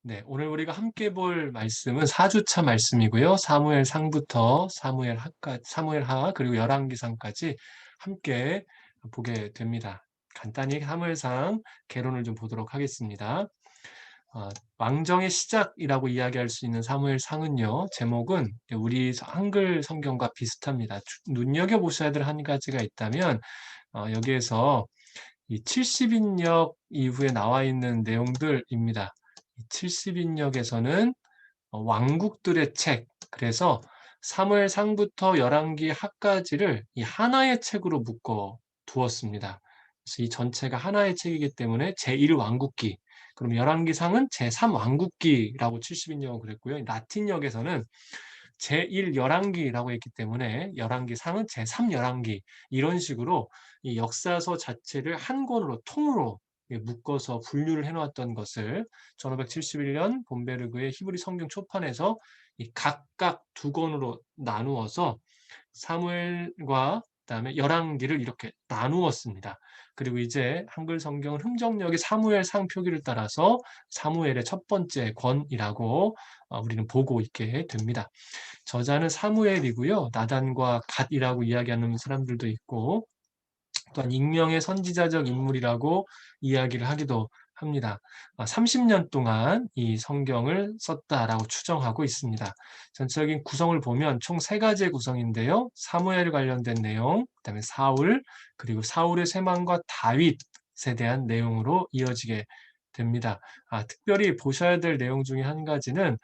네, 오늘 우리가 함께 볼 말씀은 4주차 말씀이고요. 사무엘 상부터 사무엘 하까 사무엘 하 그리고 열왕기상까지 함께 보게 됩니다. 간단히 사무엘상 개론을 좀 보도록 하겠습니다. 어, 왕정의 시작이라고 이야기할 수 있는 사무엘상은요. 제목은 우리 한글 성경과 비슷합니다. 눈여겨 보셔야 될 한 가지가 있다면 여기에서 이 70인역 이후에 나와 있는 내용들입니다. 70인역에서는 왕국들의 책, 그래서 사무엘상부터 열왕기 하까지를 이 하나의 책으로 묶어 두었습니다. 그래서 이 전체가 하나의 책이기 때문에 제1왕국기, 그럼 열왕기상은 제3왕국기라고 70인역은 그랬고요. 라틴역에서는 제1열왕기라고 했기 때문에 열왕기상은 제3열왕기, 이런 식으로 이 역사서 자체를 한 권으로 통으로 묶어서 분류를 해놓았던 것을 1571년 본베르그의 히브리 성경 초판에서 이 각각 두 권으로 나누어서 사무엘과 그다음에 열왕기를 이렇게 나누었습니다. 그리고 이제 한글 성경은 흥정력이 사무엘상 표기를 따라서 사무엘의 첫 번째 권이라고 우리는 보고 있게 됩니다. 저자는 사무엘이고요. 나단과 갓이라고 이야기하는 사람들도 있고, 또한 익명의 선지자적 인물이라고 이야기를 하기도 합니다. 30년 동안 이 성경을 썼다라고 추정하고 있습니다. 전체적인 구성을 보면 총 세 가지의 구성인데요. 사무엘 관련된 내용, 그다음에 사울, 그리고 사울의 쇠망과 다윗에 대한 내용으로 이어지게 됩니다. 특별히 보셔야 될 내용 중에 한 가지는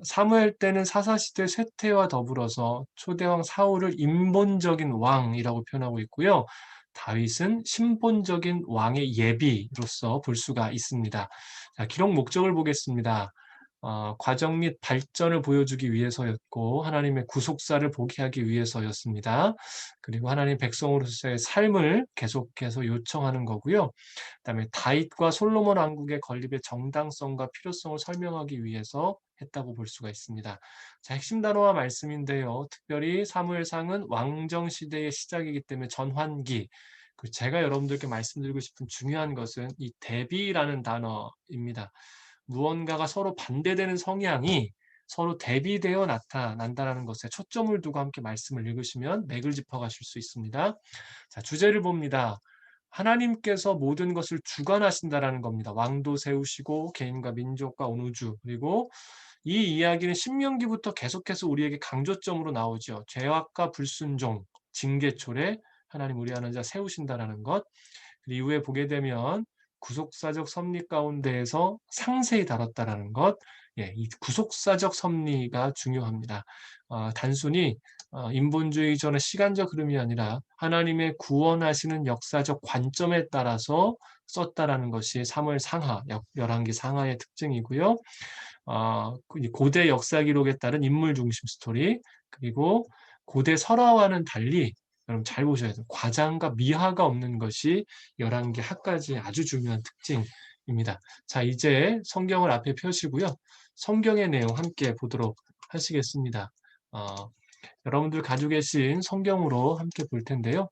사무엘 때는 사사시대 쇠퇴와 더불어서 초대왕 사울을 인본적인 왕이라고 표현하고 있고요. 다윗은 신본적인 왕의 예비로서 볼 수가 있습니다. 자, 기록 목적을 보겠습니다. 과정 및 발전을 보여주기 위해서였고 하나님의 구속사를 보게 하기 위해서였습니다. 그리고 하나님 백성으로서의 삶을 계속해서 요청하는 거고요. 그다음에 다윗과 솔로몬 왕국의 건립의 정당성과 필요성을 설명하기 위해서 했다고 볼 수가 있습니다. 자, 핵심 단어와 말씀인데요. 특별히 사무엘상은 왕정 시대의 시작이기 때문에 전환기. 제가 여러분들께 말씀드리고 싶은 중요한 것은 이 대비라는 단어입니다. 무언가가 서로 반대되는 성향이 서로 대비되어 나타난다는 것에 초점을 두고 함께 말씀을 읽으시면 맥을 짚어가실 수 있습니다. 자, 주제를 봅니다. 하나님께서 모든 것을 주관하신다라는 겁니다. 왕도 세우시고 개인과 민족과 온 우주, 그리고 이 이야기는 신명기부터 계속해서 우리에게 강조점으로 나오죠. 죄악과 불순종, 징계초래, 하나님 우리 하는 자 세우신다라는 것. 그 이후에 보게 되면 구속사적 섭리 가운데에서 상세히 다뤘다라는 것. 예, 이 구속사적 섭리가 중요합니다. 단순히 인본주의적인 시간적 흐름이 아니라 하나님의 구원하시는 역사적 관점에 따라서 썼다라는 것이 사무엘 상하, 열왕기 상하의 특징이고요. 고대 역사 기록에 따른 인물 중심 스토리, 그리고 고대 설화와는 달리 여러분 잘 보셔야 돼요. 과장과 미화가 없는 것이 열왕기 하까지의 아주 중요한 특징입니다. 자, 이제 성경을 앞에 펴시고요. 성경의 내용 함께 보도록 하시겠습니다. 여러분들 가지고 계신 성경으로 함께 볼 텐데요.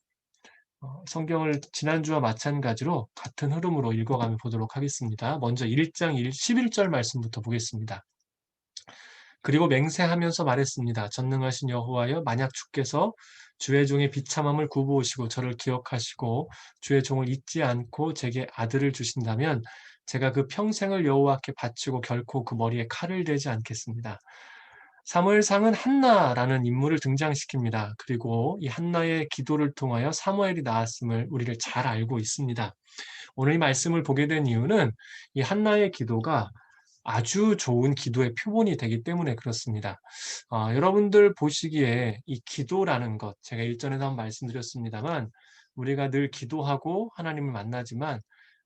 성경을 지난주와 마찬가지로 같은 흐름으로 읽어가며 보도록 하겠습니다. 먼저 1장 11절 말씀부터 보겠습니다. 그리고 맹세하면서 말했습니다. 전능하신 여호와여, 만약 주께서 주의 종의 비참함을 굽어오시고 저를 기억하시고 주의 종을 잊지 않고 제게 아들을 주신다면 제가 그 평생을 여호와께 바치고 결코 그 머리에 칼을 대지 않겠습니다. 사무엘상은 한나라는 인물을 등장시킵니다. 그리고 이 한나의 기도를 통하여 사무엘이 나왔음을 우리를 잘 알고 있습니다. 오늘 이 말씀을 보게 된 이유는 이 한나의 기도가 아주 좋은 기도의 표본이 되기 때문에 그렇습니다. 여러분들 보시기에 이 기도라는 것, 제가 일전에도 한번 말씀드렸습니다만 우리가 늘 기도하고 하나님을 만나지만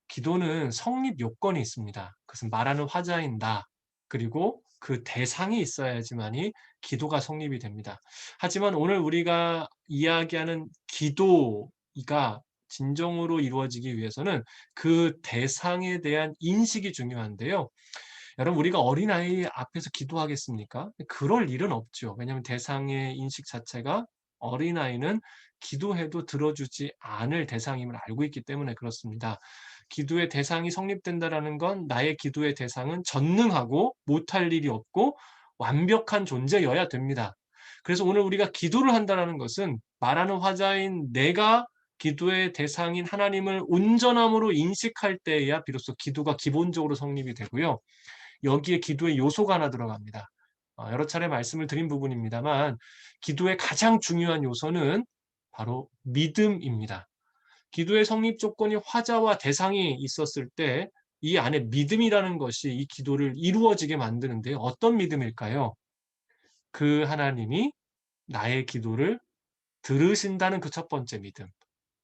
기도는 성립 요건이 있습니다. 그것은 말하는 화자인 나, 그리고 그 대상이 있어야지만이 기도가 성립이 됩니다. 하지만 오늘 우리가 이야기하는 기도가 진정으로 이루어지기 위해서는 그 대상에 대한 인식이 중요한데요. 여러분, 우리가 어린아이 앞에서 기도하겠습니까? 그럴 일은 없죠. 왜냐하면 대상의 인식 자체가 어린아이는 기도해도 들어주지 않을 대상임을 알고 있기 때문에 그렇습니다. 기도의 대상이 성립된다라는 건 나의 기도의 대상은 전능하고 못할 일이 없고 완벽한 존재여야 됩니다. 그래서 오늘 우리가 기도를 한다라는 것은 말하는 화자인 내가 기도의 대상인 하나님을 온전함으로 인식할 때에야 비로소 기도가 기본적으로 성립이 되고요. 여기에 기도의 요소가 하나 들어갑니다. 여러 차례 말씀을 드린 부분입니다만 기도의 가장 중요한 요소는 바로 믿음입니다. 기도의 성립 조건이 화자와 대상이 있었을 때 이 안에 믿음이라는 것이 이 기도를 이루어지게 만드는데 어떤 믿음일까요? 그 하나님이 나의 기도를 들으신다는 그 첫 번째 믿음.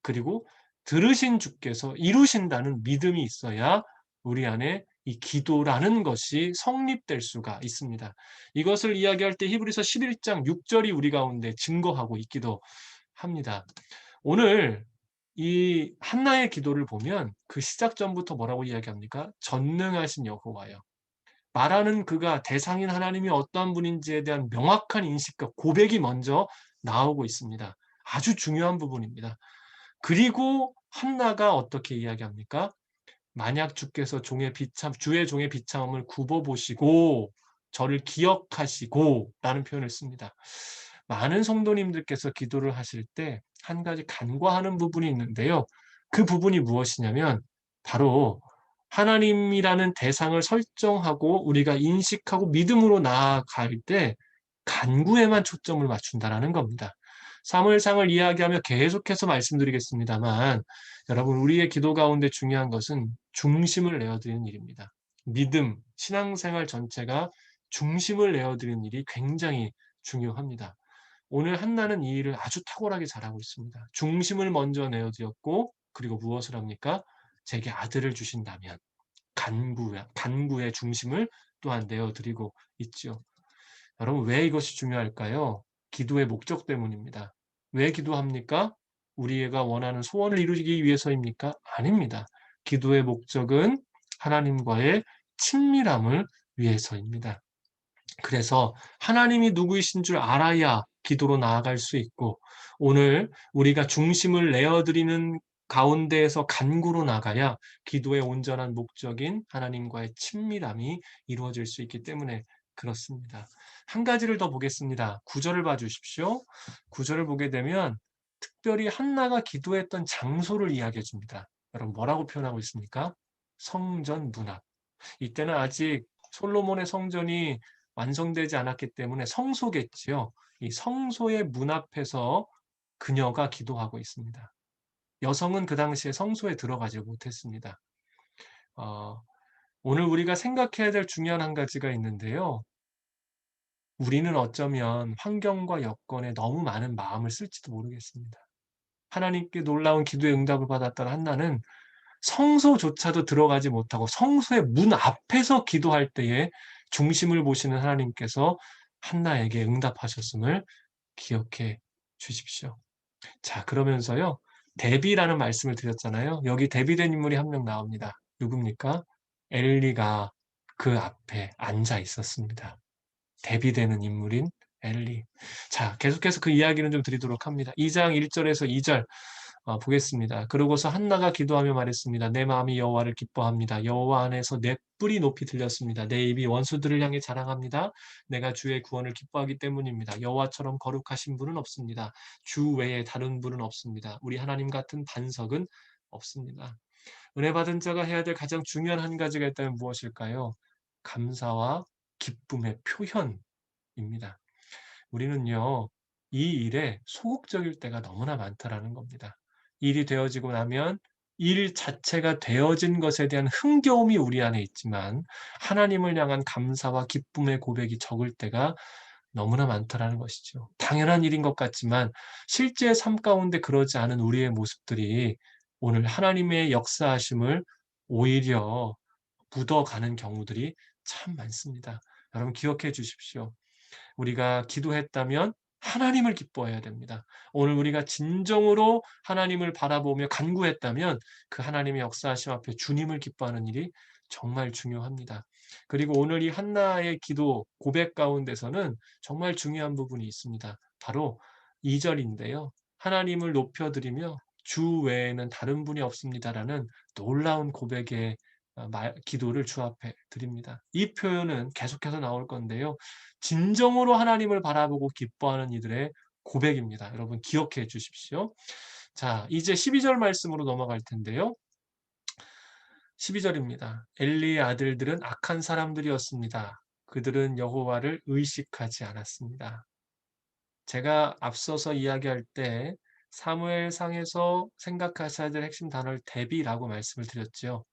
그리고 들으신 주께서 이루신다는 믿음이 있어야 우리 안에 이 기도라는 것이 성립될 수가 있습니다. 이것을 이야기할 때 히브리서 11장 6절이 우리 가운데 증거하고 있기도 합니다. 오늘 이 한나의 기도를 보면 그 시작 전부터 뭐라고 이야기합니까? 전능하신 여호와여. 말하는 그가 대상인 하나님이 어떠한 분인지에 대한 명확한 인식과 고백이 먼저 나오고 있습니다. 아주 중요한 부분입니다. 그리고 한나가 어떻게 이야기합니까? 만약 주께서 주의 종의 비참함을 굽어보시고 저를 기억하시고 라는 표현을 씁니다. 많은 성도님들께서 기도를 하실 때 한 가지 간과하는 부분이 있는데요. 그 부분이 무엇이냐면 바로 하나님이라는 대상을 설정하고 우리가 인식하고 믿음으로 나아갈 때 간구에만 초점을 맞춘다라는 겁니다. 사무엘상을 이야기하며 계속해서 말씀드리겠습니다만 여러분 우리의 기도 가운데 중요한 것은 중심을 내어드리는 일입니다. 믿음, 신앙생활 전체가 중심을 내어드리는 일이 굉장히 중요합니다. 오늘 한나는 이 일을 아주 탁월하게 잘하고 있습니다. 중심을 먼저 내어드렸고 그리고 무엇을 합니까? 제게 아들을 주신다면 간구의 중심을 또한 내어드리고 있죠. 여러분 왜 이것이 중요할까요? 기도의 목적 때문입니다. 왜 기도합니까? 우리가 원하는 소원을 이루기 위해서입니까? 아닙니다. 기도의 목적은 하나님과의 친밀함을 위해서입니다. 그래서 하나님이 누구이신 줄 알아야 기도로 나아갈 수 있고 오늘 우리가 중심을 내어드리는 가운데에서 간구로 나가야 기도의 온전한 목적인 하나님과의 친밀함이 이루어질 수 있기 때문에 그렇습니다. 한 가지를 더 보겠습니다. 9절을 봐주십시오. 9절을 보게 되면 특별히 한나가 기도했던 장소를 이야기해 줍니다. 여러분 뭐라고 표현하고 있습니까? 성전 문 앞. 이때는 아직 솔로몬의 성전이 완성되지 않았기 때문에 성소겠지요. 이 성소의 문 앞에서 그녀가 기도하고 있습니다. 여성은 그 당시에 성소에 들어가지 못했습니다. 어, 오늘 우리가 생각해야 될 중요한 한 가지가 있는데요. 우리는 어쩌면 환경과 여건에 너무 많은 마음을 쓸지도 모르겠습니다. 하나님께 놀라운 기도의 응답을 받았던 한나는 성소조차도 들어가지 못하고 성소의 문 앞에서 기도할 때에 중심을 보시는 하나님께서 한나에게 응답하셨음을 기억해 주십시오. 자, 그러면서요. 대비라는 말씀을 드렸잖아요. 여기 대비된 인물이 한 명 나옵니다. 누굽니까? 엘리가 그 앞에 앉아 있었습니다. 대비되는 인물인 엘리. 자, 계속해서 그 이야기는 좀 드리도록 합니다. 2장 1절에서 2절 보겠습니다. 그러고서 한나가 기도하며 말했습니다. 내 마음이 여호와를 기뻐합니다. 여호와 안에서 내 뿔이 높이 들렸습니다. 내 입이 원수들을 향해 자랑합니다. 내가 주의 구원을 기뻐하기 때문입니다. 여호와처럼 거룩하신 분은 없습니다. 주 외에 다른 분은 없습니다. 우리 하나님 같은 반석은 없습니다. 은혜 받은 자가 해야 될 가장 중요한 한 가지가 있다면 무엇일까요? 감사와 기쁨의 표현입니다. 우리는요, 이 일에 소극적일 때가 너무나 많다라는 겁니다. 일이 되어지고 나면 일 자체가 되어진 것에 대한 흥겨움이 우리 안에 있지만 하나님을 향한 감사와 기쁨의 고백이 적을 때가 너무나 많다라는 것이죠. 당연한 일인 것 같지만 실제 삶 가운데 그러지 않은 우리의 모습들이 오늘 하나님의 역사하심을 오히려 묻어가는 경우들이 참 많습니다. 여러분 기억해 주십시오. 우리가 기도했다면 하나님을 기뻐해야 됩니다. 오늘 우리가 진정으로 하나님을 바라보며 간구했다면 그 하나님의 역사하심 앞에 주님을 기뻐하는 일이 정말 중요합니다. 그리고 오늘 이 한나의 기도 고백 가운데서는 정말 중요한 부분이 있습니다. 바로 2절인데요. 하나님을 높여드리며 주 외에는 다른 분이 없습니다라는 놀라운 고백의 기도를 주 앞에 드립니다. 이 표현은 계속해서 나올 건데요. 진정으로 하나님을 바라보고 기뻐하는 이들의 고백입니다. 여러분 기억해 주십시오. 자, 이제 12절 말씀으로 넘어갈 텐데요. 12절입니다. 엘리의 아들들은 악한 사람들이었습니다. 그들은 여호와를 의식하지 않았습니다. 제가 앞서서 이야기할 때 사무엘상에서 생각하셔야 될 핵심 단어를 대비라고 말씀을 드렸죠.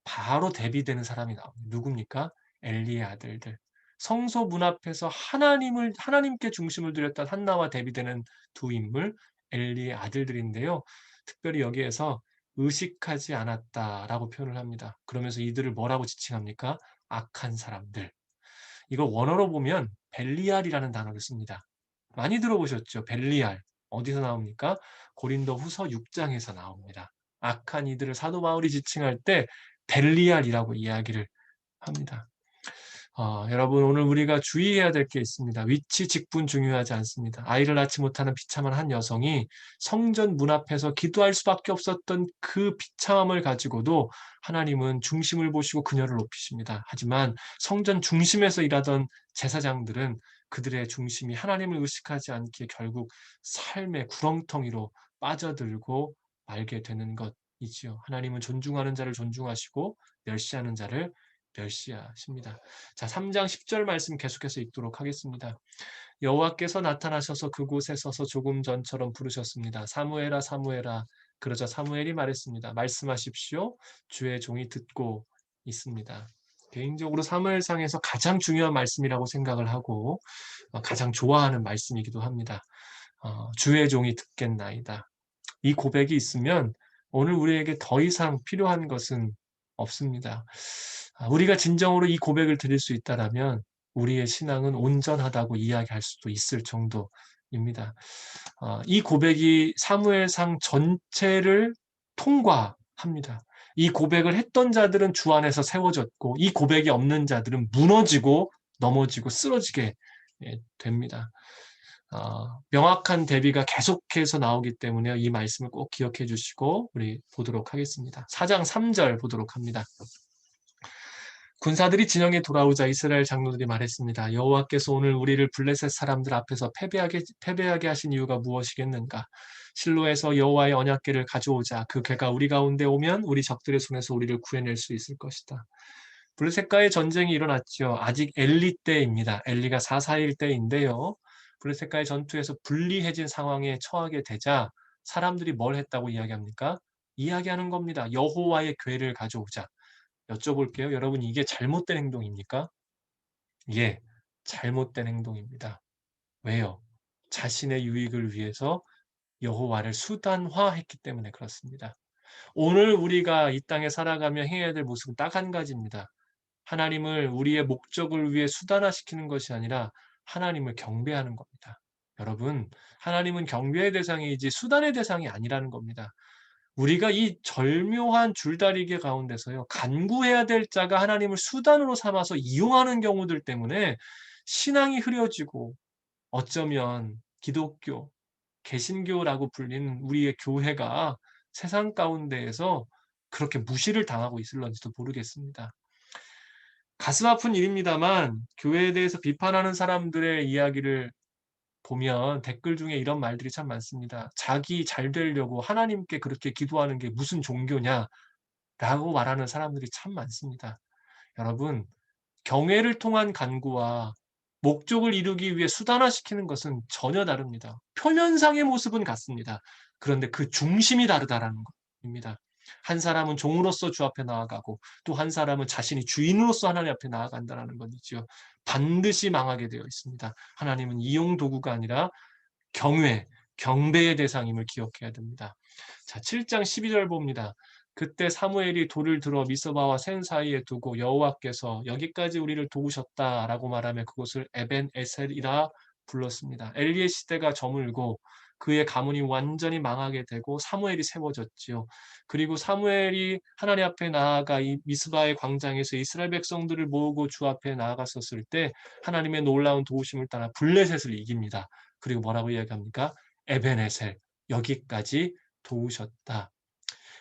바로 대비되는 사람이 나옵니다. 누굽니까? 엘리의 아들들. 성소 문 앞에서 하나님께 중심을 두렸던 한나와 대비되는 두 인물, 엘리의 아들들인데요. 특별히 여기에서 의식하지 않았다라고 표현을 합니다. 그러면서 이들을 뭐라고 지칭합니까? 악한 사람들. 이거 원어로 보면 벨리알이라는 단어를 씁니다. 많이 들어보셨죠? 벨리알. 어디서 나옵니까? 고린도후서 6장에서 나옵니다. 악한 이들을 사도 바울이 지칭할 때 벨리알이라고 이야기를 합니다. 여러분 오늘 우리가 주의해야 될 게 있습니다. 위치, 직분 중요하지 않습니다. 아이를 낳지 못하는 비참한 한 여성이 성전 문 앞에서 기도할 수밖에 없었던 그 비참함을 가지고도 하나님은 중심을 보시고 그녀를 높이십니다. 하지만 성전 중심에서 일하던 제사장들은 그들의 중심이 하나님을 의식하지 않기에 결국 삶의 구렁텅이로 빠져들고 말게 되는 것이지요. 하나님은 존중하는 자를 존중하시고 멸시하는 자를 멸시하십니다. 자, 3장 10절 말씀 계속해서 읽도록 하겠습니다. 여호와께서 나타나셔서 그곳에 서서 조금 전처럼 부르셨습니다. 사무엘아 사무엘아. 그러자 사무엘이 말했습니다. 말씀하십시오. 주의 종이 듣고 있습니다. 개인적으로 사무엘상에서 가장 중요한 말씀이라고 생각을 하고 가장 좋아하는 말씀이기도 합니다. 주의 종이 듣겠나이다. 이 고백이 있으면 오늘 우리에게 더 이상 필요한 것은 없습니다. 우리가 진정으로 이 고백을 드릴 수 있다라면 우리의 신앙은 온전하다고 이야기할 수도 있을 정도입니다. 이 고백이 사무엘상 전체를 통과합니다. 이 고백을 했던 자들은 주 안에서 세워졌고 이 고백이 없는 자들은 무너지고 넘어지고 쓰러지게 됩니다. 명확한 대비가 계속해서 나오기 때문에 이 말씀을 꼭 기억해 주시고 우리 보도록 하겠습니다. 4장 3절 보도록 합니다. 군사들이 진영에 돌아오자 이스라엘 장로들이 말했습니다. 여호와께서 오늘 우리를 블레셋 사람들 앞에서 패배하게 하신 이유가 무엇이겠는가? 실로에서 여호와의 언약궤를 가져오자. 그 궤가 우리 가운데 오면 우리 적들의 손에서 우리를 구해낼 수 있을 것이다. 블레셋과의 전쟁이 일어났죠. 아직 엘리 때입니다. 엘리가 441 때인데요. 블레셋과의 전투에서 불리해진 상황에 처하게 되자 사람들이 뭘 했다고 이야기합니까? 이야기하는 겁니다. 여호와의 궤를 가져오자. 여쭤볼게요. 여러분 이게 잘못된 행동입니까? 예, 잘못된 행동입니다. 왜요? 자신의 유익을 위해서 여호와를 수단화했기 때문에 그렇습니다. 오늘 우리가 이 땅에 살아가며 행해야 될 모습은 딱 한 가지입니다. 하나님을 우리의 목적을 위해 수단화시키는 것이 아니라 하나님을 경배하는 겁니다. 여러분, 하나님은 경배의 대상이지 수단의 대상이 아니라는 겁니다. 우리가 이 절묘한 줄다리기 가운데서요, 간구해야 될 자가 하나님을 수단으로 삼아서 이용하는 경우들 때문에 신앙이 흐려지고 어쩌면 기독교, 개신교라고 불리는 우리의 교회가 세상 가운데에서 그렇게 무시를 당하고 있을런지도 모르겠습니다. 가슴 아픈 일입니다만 교회에 대해서 비판하는 사람들의 이야기를 보면 댓글 중에 이런 말들이 참 많습니다. 자기 잘 되려고 하나님께 그렇게 기도하는 게 무슨 종교냐라고 말하는 사람들이 참 많습니다. 여러분, 경외를 통한 간구와 목적을 이루기 위해 수단화시키는 것은 전혀 다릅니다. 표면상의 모습은 같습니다. 그런데 그 중심이 다르다라는 겁니다. 한 사람은 종으로서 주 앞에 나아가고 또 한 사람은 자신이 주인으로서 하나님 앞에 나아간다는 것이죠. 반드시 망하게 되어 있습니다. 하나님은 이용 도구가 아니라 경배의 대상임을 기억해야 됩니다. 자, 7장 12절 봅니다. 그때 사무엘이 돌을 들어 미스바와 센 사이에 두고 여호와께서 여기까지 우리를 도우셨다라고 말하며 그곳을 에벤 에셀이라 불렀습니다. 엘리의 시대가 저물고 그의 가문이 완전히 망하게 되고 사무엘이 세워졌지요. 그리고 사무엘이 하나님 앞에 나아가 이 미스바의 광장에서 이스라엘 백성들을 모으고 주 앞에 나아갔었을 때 하나님의 놀라운 도우심을 따라 블레셋을 이깁니다. 그리고 뭐라고 이야기합니까? 에벤에셀, 여기까지 도우셨다.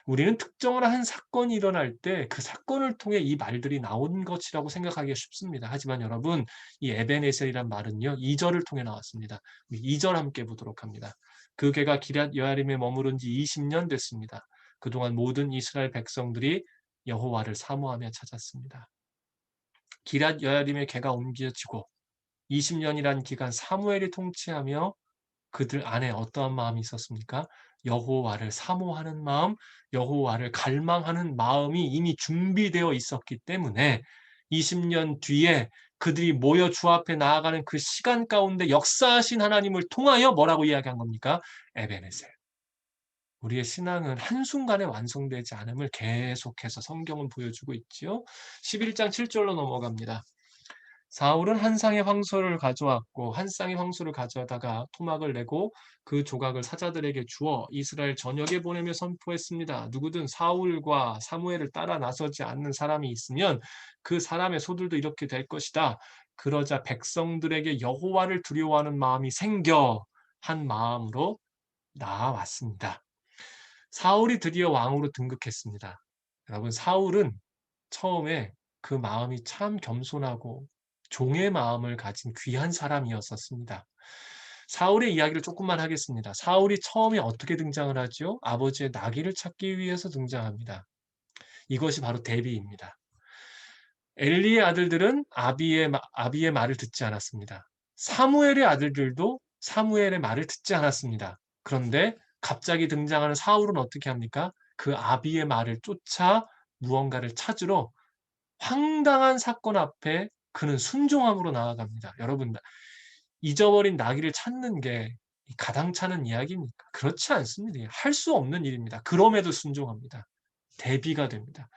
우리는 특정을 한 사건이 일어날 때 그 사건을 통해 이 말들이 나온 것이라고 생각하기가 쉽습니다. 하지만 여러분, 이 에벤에셀이란 말은요, 2절을 통해 나왔습니다. 2절 함께 보도록 합니다. 그 개가 기럇 여아림에 머무른 지 20년 됐습니다. 그동안 모든 이스라엘 백성들이 여호와를 사모하며 찾았습니다. 기럇 여아림의 개가 옮겨지고 20년이란 기간 사무엘이 통치하며 그들 안에 어떠한 마음이 있었습니까? 여호와를 사모하는 마음, 여호와를 갈망하는 마음이 이미 준비되어 있었기 때문에 20년 뒤에 그들이 모여 주 앞에 나아가는 그 시간 가운데 역사하신 하나님을 통하여 뭐라고 이야기한 겁니까? 에베네셀. 우리의 신앙은 한순간에 완성되지 않음을 계속해서 성경은 보여주고 있지요. 11장 7절로 넘어갑니다. 사울은 한 쌍의 황소를 가져왔고 한 쌍의 황소를 가져다가 토막을 내고 그 조각을 사자들에게 주어 이스라엘 전역에 보내며 선포했습니다. 누구든 사울과 사무엘을 따라 나서지 않는 사람이 있으면 그 사람의 소들도 이렇게 될 것이다. 그러자 백성들에게 여호와를 두려워하는 마음이 생겨 한 마음으로 나아왔습니다. 사울이 드디어 왕으로 등극했습니다. 여러분, 사울은 처음에 그 마음이 참 겸손하고 종의 마음을 가진 귀한 사람이었었습니다. 사울의 이야기를 조금만 하겠습니다. 사울이 처음에 어떻게 등장을 하죠? 아버지의 나귀를 찾기 위해서 등장합니다. 이것이 바로 대비입니다. 엘리의 아들들은 아비의 말을 듣지 않았습니다. 사무엘의 아들들도 사무엘의 말을 듣지 않았습니다. 그런데 갑자기 등장하는 사울은 어떻게 합니까? 그 아비의 말을 쫓아 무언가를 찾으러 황당한 사건 앞에 그는 순종함으로 나아갑니다. 여러분, 잊어버린 나귀를 찾는 게 가당찮은 이야기입니까? 그렇지 않습니다. 할 수 없는 일입니다. 그럼에도 순종합니다. 대비가 됩니다.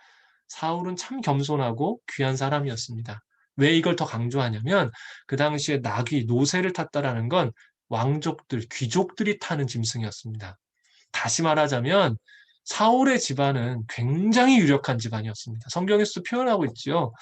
사울은 참 겸손하고 귀한 사람이었습니다. 왜 이걸 더 강조하냐면 그 당시에 나귀, 노새를 탔다라는 건 왕족들, 귀족들이 타는 짐승이었습니다. 다시 말하자면 사울의 집안은 굉장히 유력한 집안이었습니다. 성경에서도 표현하고 있죠.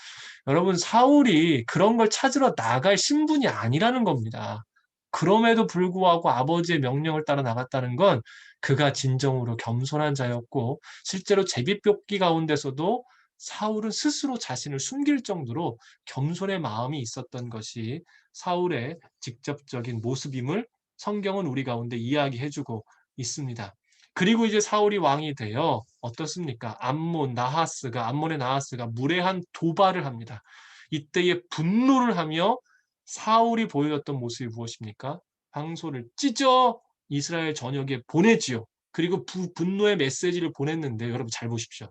여러분, 사울이 그런 걸 찾으러 나갈 신분이 아니라는 겁니다. 그럼에도 불구하고 아버지의 명령을 따라 나갔다는 건 그가 진정으로 겸손한 자였고 실제로 제비뽑기 가운데서도 사울은 스스로 자신을 숨길 정도로 겸손의 마음이 있었던 것이 사울의 직접적인 모습임을 성경은 우리 가운데 이야기해주고 있습니다. 그리고 이제 사울이 왕이 되어 어떻습니까? 암몬의 나하스가 무례한 도발을 합니다. 이때에 분노를 하며 사울이 보여줬던 모습이 무엇입니까? 황소를 찢어 이스라엘 전역에 보내지요. 그리고 분노의 메시지를 보냈는데 여러분 잘 보십시오.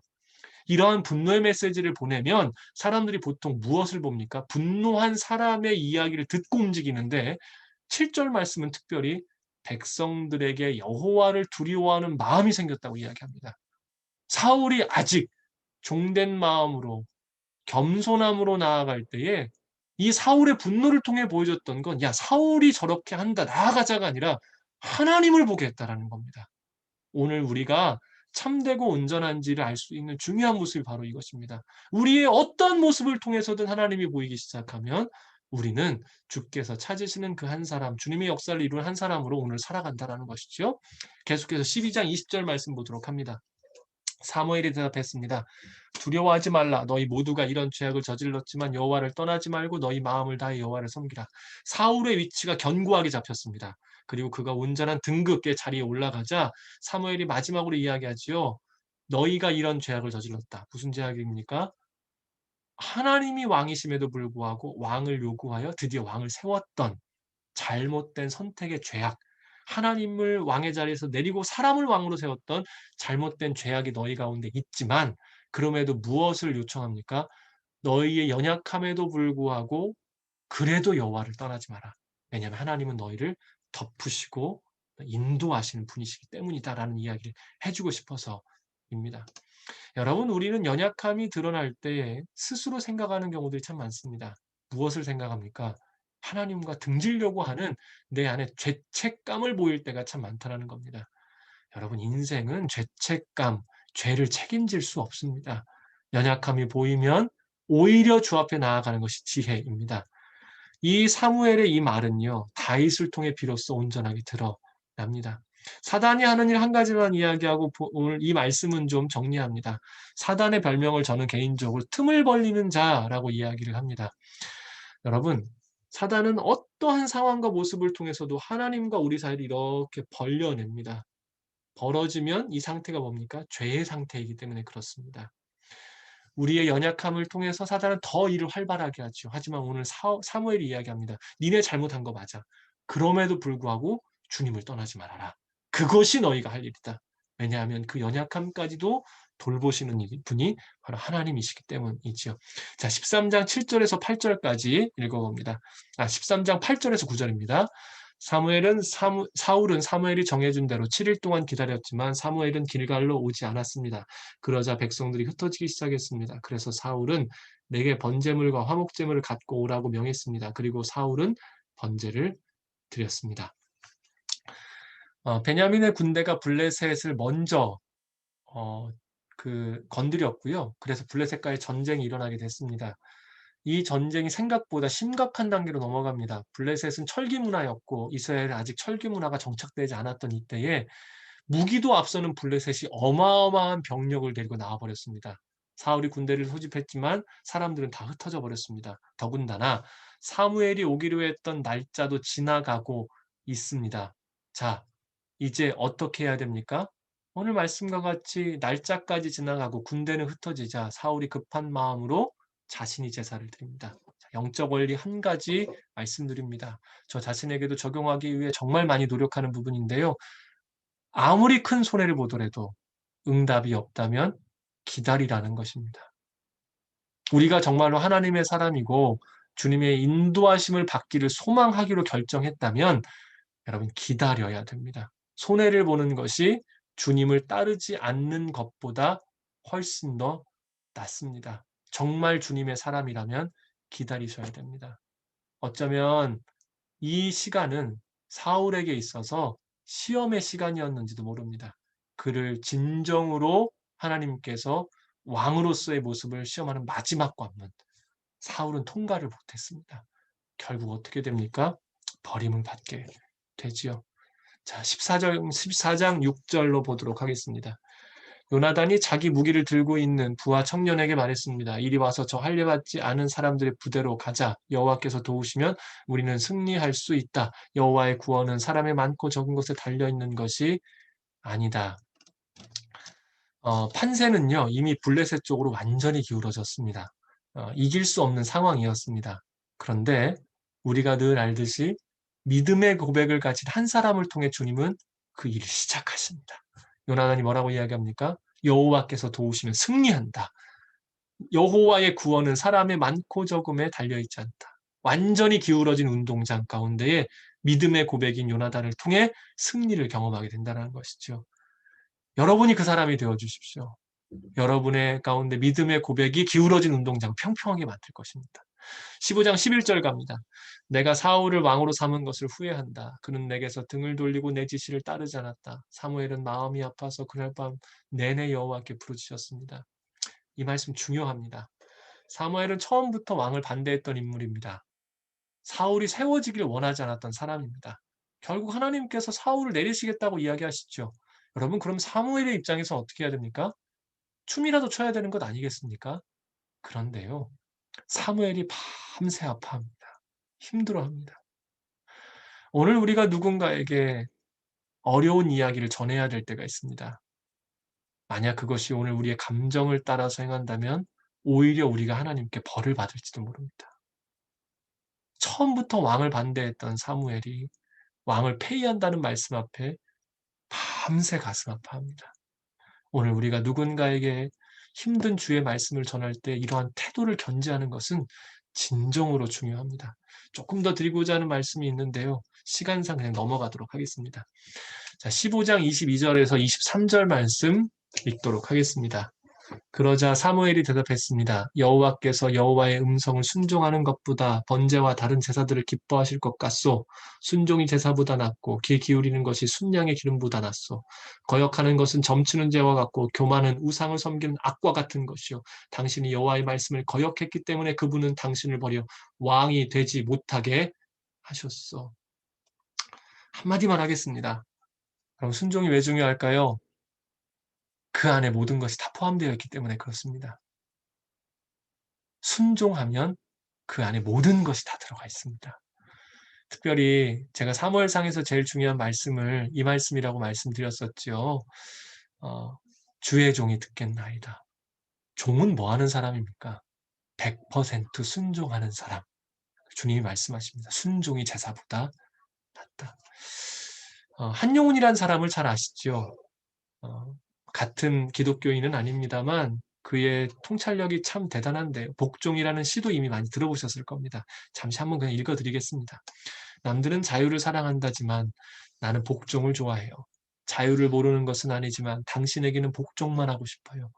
이러한 분노의 메시지를 보내면 사람들이 보통 무엇을 봅니까? 분노한 사람의 이야기를 듣고 움직이는데 7절 말씀은 특별히 백성들에게 여호와를 두려워하는 마음이 생겼다고 이야기합니다. 사울이 아직 종된 마음으로 겸손함으로 나아갈 때에 이 사울의 분노를 통해 보여줬던 건 야, 사울이 저렇게 한다, 나아가자가 아니라 하나님을 보게 했다라는 겁니다. 오늘 우리가 참되고 온전한지를 알 수 있는 중요한 모습이 바로 이것입니다. 우리의 어떤 모습을 통해서든 하나님이 보이기 시작하면 우리는 주께서 찾으시는 그 한 사람, 주님의 역사를 이룬 한 사람으로 오늘 살아간다는 것이죠. 계속해서 12장 20절 말씀 보도록 합니다. 사무엘이 대답했습니다. 두려워하지 말라. 너희 모두가 이런 죄악을 저질렀지만 여호와를 떠나지 말고 너희 마음을 다해 여호와를 섬기라. 사울의 위치가 견고하게 잡혔습니다. 그리고 그가 온전한 등극의 자리에 올라가자 사무엘이 마지막으로 이야기하지요. 너희가 이런 죄악을 저질렀다. 무슨 죄악입니까? 하나님이 왕이심에도 불구하고 왕을 요구하여 드디어 왕을 세웠던 잘못된 선택의 죄악, 하나님을 왕의 자리에서 내리고 사람을 왕으로 세웠던 잘못된 죄악이 너희 가운데 있지만 그럼에도 무엇을 요청합니까? 너희의 연약함에도 불구하고 그래도 여호와를 떠나지 마라. 왜냐하면 하나님은 너희를 덮으시고 인도하시는 분이시기 때문이다라는 이야기를 해주고 싶어서입니다. 여러분, 우리는 연약함이 드러날 때에 스스로 생각하는 경우들이 참 많습니다. 무엇을 생각합니까? 하나님과 등지려고 하는 내 안에 죄책감을 보일 때가 참 많다는 겁니다. 여러분, 인생은 죄책감, 죄를 책임질 수 없습니다. 연약함이 보이면 오히려 주 앞에 나아가는 것이 지혜입니다. 이 사무엘의 이 말은요, 다윗을 통해 비로소 온전하게 드러납니다. 사단이 하는 일 한 가지만 이야기하고 오늘 이 말씀은 좀 정리합니다. 사단의 별명을 저는 개인적으로 틈을 벌리는 자라고 이야기를 합니다. 여러분, 사단은 어떠한 상황과 모습을 통해서도 하나님과 우리 사이를 이렇게 벌려냅니다. 벌어지면 이 상태가 뭡니까? 죄의 상태이기 때문에 그렇습니다. 우리의 연약함을 통해서 사단은 더 일을 활발하게 하죠. 하지만 오늘 사무엘이 이야기합니다. 니네 잘못한 거 맞아. 그럼에도 불구하고 주님을 떠나지 말아라. 그것이 너희가 할 일이다. 왜냐하면 그 연약함까지도 돌보시는 분이 바로 하나님이시기 때문이지요. 자, 13장 7절에서 8절까지 읽어봅니다. 13장 8절에서 9절입니다. 사울은 사무엘이 정해준 대로 7일 동안 기다렸지만 사무엘은 길갈로 오지 않았습니다. 그러자 백성들이 흩어지기 시작했습니다. 그래서 사울은 내게 번제물과 화목제물을 갖고 오라고 명했습니다. 그리고 사울은 번제를 드렸습니다. 베냐민의 군대가 블레셋을 먼저 건드렸고요. 그래서 블레셋과의 전쟁이 일어나게 됐습니다. 이 전쟁이 생각보다 심각한 단계로 넘어갑니다. 블레셋은 철기 문화였고 이스라엘은 아직 철기 문화가 정착되지 않았던 이때에 무기도 앞서는 블레셋이 어마어마한 병력을 데리고 나와버렸습니다. 사울이 군대를 소집했지만 사람들은 다 흩어져 버렸습니다. 더군다나 사무엘이 오기로 했던 날짜도 지나가고 있습니다. 자, 이제 어떻게 해야 됩니까? 오늘 말씀과 같이 날짜까지 지나가고 군대는 흩어지자 사울이 급한 마음으로 자신이 제사를 드립니다. 영적 원리 한 가지 말씀드립니다. 저 자신에게도 적용하기 위해 정말 많이 노력하는 부분인데요. 아무리 큰 손해를 보더라도 응답이 없다면 기다리라는 것입니다. 우리가 정말로 하나님의 사람이고 주님의 인도하심을 받기를 소망하기로 결정했다면 여러분 기다려야 됩니다. 손해를 보는 것이 주님을 따르지 않는 것보다 훨씬 더 낫습니다. 정말 주님의 사람이라면 기다리셔야 됩니다. 어쩌면 이 시간은 사울에게 있어서 시험의 시간이었는지도 모릅니다. 그를 진정으로 하나님께서 왕으로서의 모습을 시험하는 마지막 관문. 사울은 통과를 못했습니다. 결국 어떻게 됩니까? 버림을 받게 되지요. 자, 14장 6절로 보도록 하겠습니다. 요나단이 자기 무기를 들고 있는 부하 청년에게 말했습니다. 이리 와서 저 할례받지 않은 사람들의 부대로 가자. 여호와께서 도우시면 우리는 승리할 수 있다. 여호와의 구원은 사람의 많고 적은 것에 달려있는 것이 아니다. 판세는요 이미 블레셋 쪽으로 완전히 기울어졌습니다. 이길 수 없는 상황이었습니다. 그런데 우리가 늘 알듯이 믿음의 고백을 가진 한 사람을 통해 주님은 그 일을 시작하십니다. 요나단이 뭐라고 이야기합니까? 여호와께서 도우시면 승리한다. 여호와의 구원은 사람의 많고 적음에 달려있지 않다. 완전히 기울어진 운동장 가운데에 믿음의 고백인 요나단을 통해 승리를 경험하게 된다는 것이죠. 여러분이 그 사람이 되어주십시오. 여러분의 가운데 믿음의 고백이 기울어진 운동장 평평하게 만들 것입니다. 15장 11절 갑니다. 내가 사울을 왕으로 삼은 것을 후회한다. 그는 내게서 등을 돌리고 내 지시를 따르지 않았다. 사무엘은 마음이 아파서 그날 밤 내내 여호와께 부르짖었습니다. 이 말씀 중요합니다. 사무엘은 처음부터 왕을 반대했던 인물입니다. 사울이 세워지길 원하지 않았던 사람입니다. 결국 하나님께서 사울을 내리시겠다고 이야기하시죠. 여러분 그럼 사무엘의 입장에서 어떻게 해야 됩니까? 춤이라도 춰야 되는 것 아니겠습니까? 그런데요. 사무엘이 밤새 아파합니다. 힘들어합니다. 오늘 우리가 누군가에게 어려운 이야기를 전해야 될 때가 있습니다. 만약 그것이 오늘 우리의 감정을 따라서 행한다면 오히려 우리가 하나님께 벌을 받을지도 모릅니다. 처음부터 왕을 반대했던 사무엘이 왕을 폐위한다는 말씀 앞에 밤새 가슴 아파합니다. 오늘 우리가 누군가에게 힘든 주의 말씀을 전할 때 이러한 태도를 견지하는 것은 진정으로 중요합니다. 조금 더 드리고자 하는 말씀이 있는데요. 시간상 그냥 넘어가도록 하겠습니다. 자, 15장 22절에서 23절 말씀 읽도록 하겠습니다. 그러자 사무엘이 대답했습니다. 여호와께서 여호와의 음성을 순종하는 것보다 번제와 다른 제사들을 기뻐하실 것 같소. 순종이 제사보다 낫고 귀 기울이는 것이 순양의 기름보다 낫소. 거역하는 것은 점치는 죄와 같고 교만은 우상을 섬기는 악과 같은 것이요. 당신이 여호와의 말씀을 거역했기 때문에 그분은 당신을 버려 왕이 되지 못하게 하셨소. 한마디만 하겠습니다. 그럼 순종이 왜 중요할까요? 그 안에 모든 것이 다 포함되어 있기 때문에 그렇습니다. 순종하면 그 안에 모든 것이 다 들어가 있습니다. 특별히 제가 사무엘상에서 제일 중요한 말씀을 이 말씀이라고 말씀드렸었죠. 어, 주의 종이 듣겠나이다. 종은 뭐 하는 사람입니까? 100% 순종하는 사람. 주님이 말씀하십니다. 순종이 제사보다 낫다. 한용운이라는 사람을 잘 아시죠? 어, 같은 기독교인은 아닙니다만 그의 통찰력이 참 대단한데요. 복종이라는 시도 이미 많이 들어보셨을 겁니다. 잠시 한번 그냥 읽어드리겠습니다. 남들은 자유를 사랑한다지만 나는 복종을 좋아해요. 자유를 모르는 것은 아니지만 당신에게는 복종만 하고 싶어요.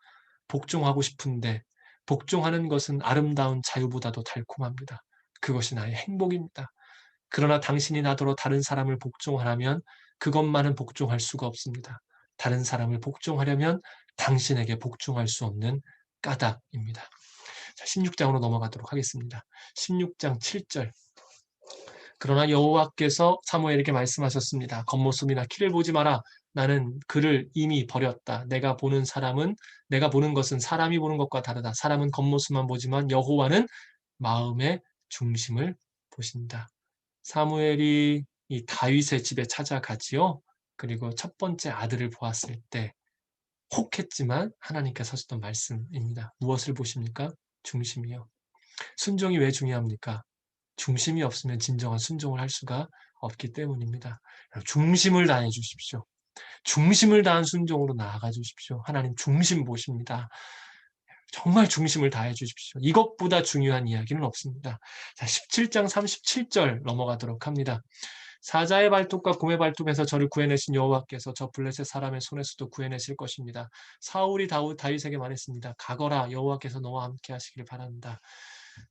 복종하고 싶은데 복종하는 것은 아름다운 자유보다도 달콤합니다. 그것이 나의 행복입니다. 그러나 당신이 나더러 다른 사람을 복종하라면 그것만은 복종할 수가 없습니다. 다른 사람을 복종하려면 당신에게 복종할 수 없는 까닭입니다. 자, 16장으로 넘어가도록 하겠습니다. 16장 7절. 그러나 여호와께서 사무엘에게 말씀하셨습니다. 겉모습이나 키를 보지 마라. 나는 그를 이미 버렸다. 내가 보는 것은 사람이 보는 것과 다르다. 사람은 겉모습만 보지만 여호와는 마음의 중심을 보신다. 사무엘이 이 다윗의 집에 찾아가지요. 그리고 첫 번째 아들을 보았을 때 혹했지만 하나님께서 하셨던 말씀입니다. 무엇을 보십니까? 중심이요. 순종이 왜 중요합니까? 중심이 없으면 진정한 순종을 할 수가 없기 때문입니다. 중심을 다해 주십시오. 중심을 다한 순종으로 나아가 주십시오. 하나님 중심 보십니다. 정말 중심을 다해 주십시오. 이것보다 중요한 이야기는 없습니다. 자, 17장 37절 넘어가도록 합니다. 사자의 발톱과 곰의 발톱에서 저를 구해내신 여호와께서 저 블레셋 사람의 손에서도 구해내실 것입니다. 사울이 다윗에게 말했습니다. 가거라, 여호와께서 너와 함께 하시길 바란다.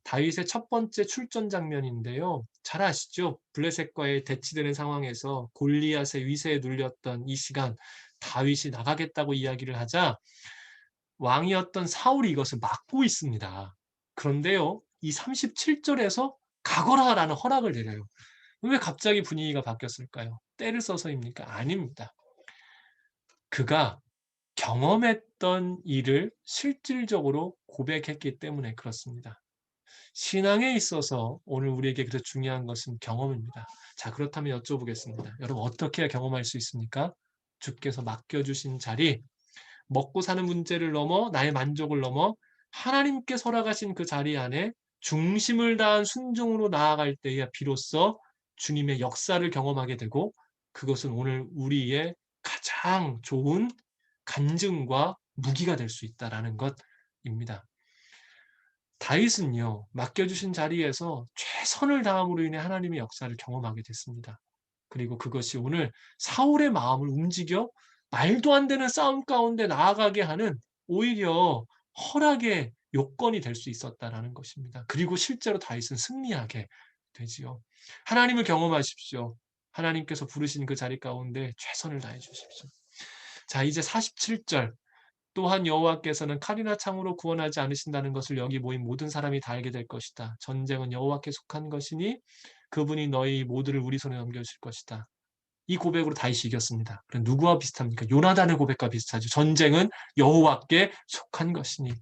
다윗의 첫 번째 출전 장면인데요. 잘 아시죠? 블레셋과의 대치되는 상황에서 골리앗의 위세에 눌렸던 이 시간, 다윗이 나가겠다고 이야기를 하자 왕이었던 사울이 이것을 막고 있습니다. 그런데요, 이 37절에서 가거라라는 허락을 내려요. 왜 갑자기 분위기가 바뀌었을까요? 때를 써서입니까? 아닙니다. 그가 경험했던 일을 실질적으로 고백했기 때문에 그렇습니다. 신앙에 있어서 오늘 우리에게 그래서 중요한 것은 경험입니다. 자, 그렇다면 여쭤보겠습니다. 여러분, 어떻게 경험할 수 있습니까? 주께서 맡겨주신 자리, 먹고 사는 문제를 넘어 나의 만족을 넘어 하나님께 설아가신 그 자리 안에 중심을 다한 순종으로 나아갈 때에 비로소 주님의 역사를 경험하게 되고 그것은 오늘 우리의 가장 좋은 간증과 무기가 될 수 있다라는 것입니다. 다윗은요, 맡겨주신 자리에서 최선을 다함으로 인해 하나님의 역사를 경험하게 됐습니다. 그리고 그것이 오늘 사울의 마음을 움직여 말도 안 되는 싸움 가운데 나아가게 하는 오히려 허락의 요건이 될 수 있었다라는 것입니다. 그리고 실제로 다윗은 승리하게 되지요. 하나님을 경험하십시오. 하나님께서 부르신 그 자리 가운데 최선을 다해 주십시오. 자, 이제 47절. 또한 여호와께서는 칼이나 창으로 구원하지 않으신다는 것을 여기 모인 모든 사람이 다 알게 될 것이다. 전쟁은 여호와께 속한 것이니 그분이 너희 모두를 우리 손에 넘겨주실 것이다. 이 고백으로 다윗이 이겼습니다. 그럼 누구와 비슷합니까? 요나단의 고백과 비슷하죠. 전쟁은 여호와께 속한 것이니.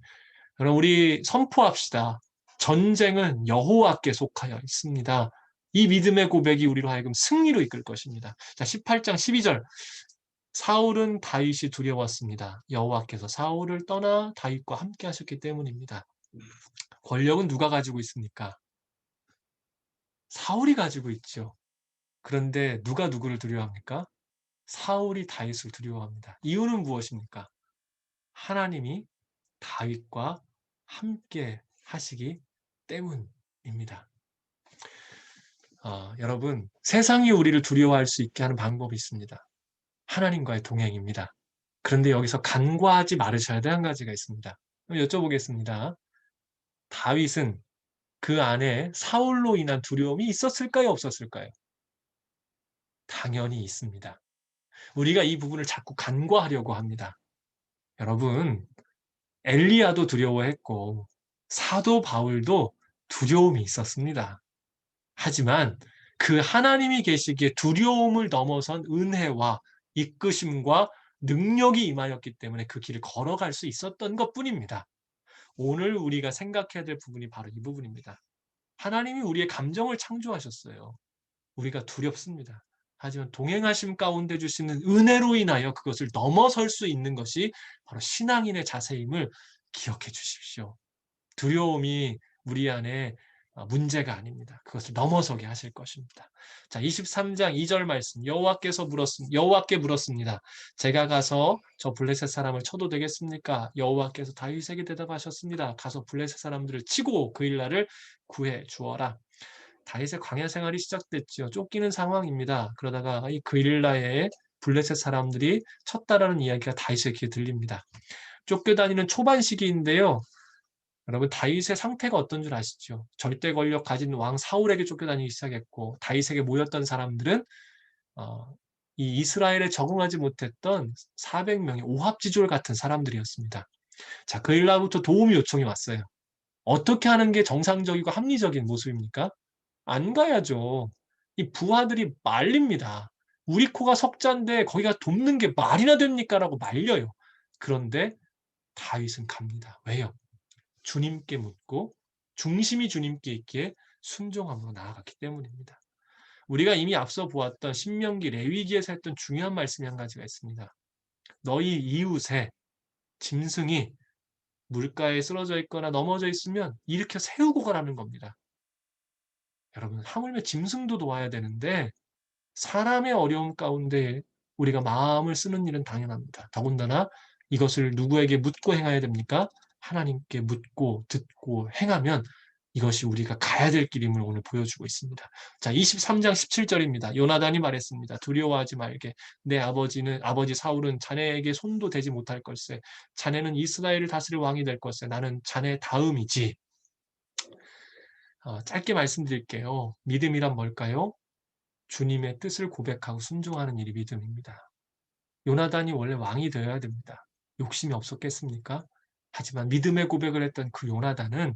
그럼 우리 선포합시다. 전쟁은 여호와께 속하여 있습니다. 이 믿음의 고백이 우리로 하여금 승리로 이끌 것입니다. 자, 18장 12절. 사울은 다윗이 두려웠습니다. 여호와께서 사울을 떠나 다윗과 함께 하셨기 때문입니다. 권력은 누가 가지고 있습니까? 사울이 가지고 있죠. 그런데 누가 누구를 두려워합니까? 사울이 다윗을 두려워합니다. 이유는 무엇입니까? 하나님이 다윗과 함께 하시기 때문입니다. 여러분, 세상이 우리를 두려워할 수 있게 하는 방법이 있습니다. 하나님과의 동행입니다. 그런데 여기서 간과하지 말으셔야 될 한 가지가 있습니다. 여쭤보겠습니다. 다윗은 그 안에 사울로 인한 두려움이 있었을까요? 없었을까요? 당연히 있습니다. 우리가 이 부분을 자꾸 간과하려고 합니다. 여러분, 엘리야도 두려워했고 사도 바울도 두려움이 있었습니다. 하지만 그 하나님이 계시기에 두려움을 넘어선 은혜와 이끄심과 능력이 임하였기 때문에 그 길을 걸어갈 수 있었던 것뿐입니다. 오늘 우리가 생각해야 될 부분이 바로 이 부분입니다. 하나님이 우리의 감정을 창조하셨어요. 우리가 두렵습니다. 하지만 동행하심 가운데 주시는 은혜로 인하여 그것을 넘어설 수 있는 것이 바로 신앙인의 자세임을 기억해 주십시오. 두려움이 우리 안에 문제가 아닙니다. 그것을 넘어서게 하실 것입니다. 자, 23장 2절 말씀. 여호와께 물었습니다. 제가 가서 저 블레셋 사람을 쳐도 되겠습니까? 여호와께서 다윗에게 대답하셨습니다. 가서 블레셋 사람들을 치고 그 일날을 구해 주어라. 다윗의 광야 생활이 시작됐지요. 쫓기는 상황입니다. 그러다가 이 그일라에 블레셋 사람들이 쳤다라는 이야기가 다윗에게 들립니다. 쫓겨다니는 초반 시기인데요. 여러분 다윗의 상태가 어떤 줄 아시죠? 절대 권력 가진 왕 사울에게 쫓겨다니기 시작했고 다윗에게 모였던 사람들은 이 이스라엘에 적응하지 못했던 400명의 오합지졸 같은 사람들이었습니다. 자, 그일라부터 도움이 요청이 왔어요. 어떻게 하는 게 정상적이고 합리적인 모습입니까? 안 가야죠. 이 부하들이 말립니다. 우리 코가 석잔데 거기가 돕는 게 말이나 됩니까? 라고 말려요. 그런데 다윗은 갑니다. 왜요? 주님께 묻고 중심이 주님께 있기에 순종함으로 나아갔기 때문입니다. 우리가 이미 앞서 보았던 신명기 레위기에서 했던 중요한 말씀이 한 가지가 있습니다. 너희 이웃의 짐승이 물가에 쓰러져 있거나 넘어져 있으면 일으켜 세우고 가라는 겁니다. 여러분 하물며 짐승도 도와야 되는데 사람의 어려움 가운데 우리가 마음을 쓰는 일은 당연합니다. 더군다나 이것을 누구에게 묻고 행해야 됩니까? 하나님께 묻고 듣고 행하면 이것이 우리가 가야 될 길임을 오늘 보여주고 있습니다. 자, 23장 17절입니다. 요나단이 말했습니다. 두려워하지 말게. 내 아버지 사울은 자네에게 손도 대지 못할 걸세. 자네는 이스라엘을 다스릴 왕이 될 걸세. 나는 자네 다음이지. 짧게 말씀드릴게요. 믿음이란 뭘까요? 주님의 뜻을 고백하고 순종하는 일이 믿음입니다. 요나단이 원래 왕이 되어야 됩니다. 욕심이 없었겠습니까? 하지만 믿음의 고백을 했던 그 요나단은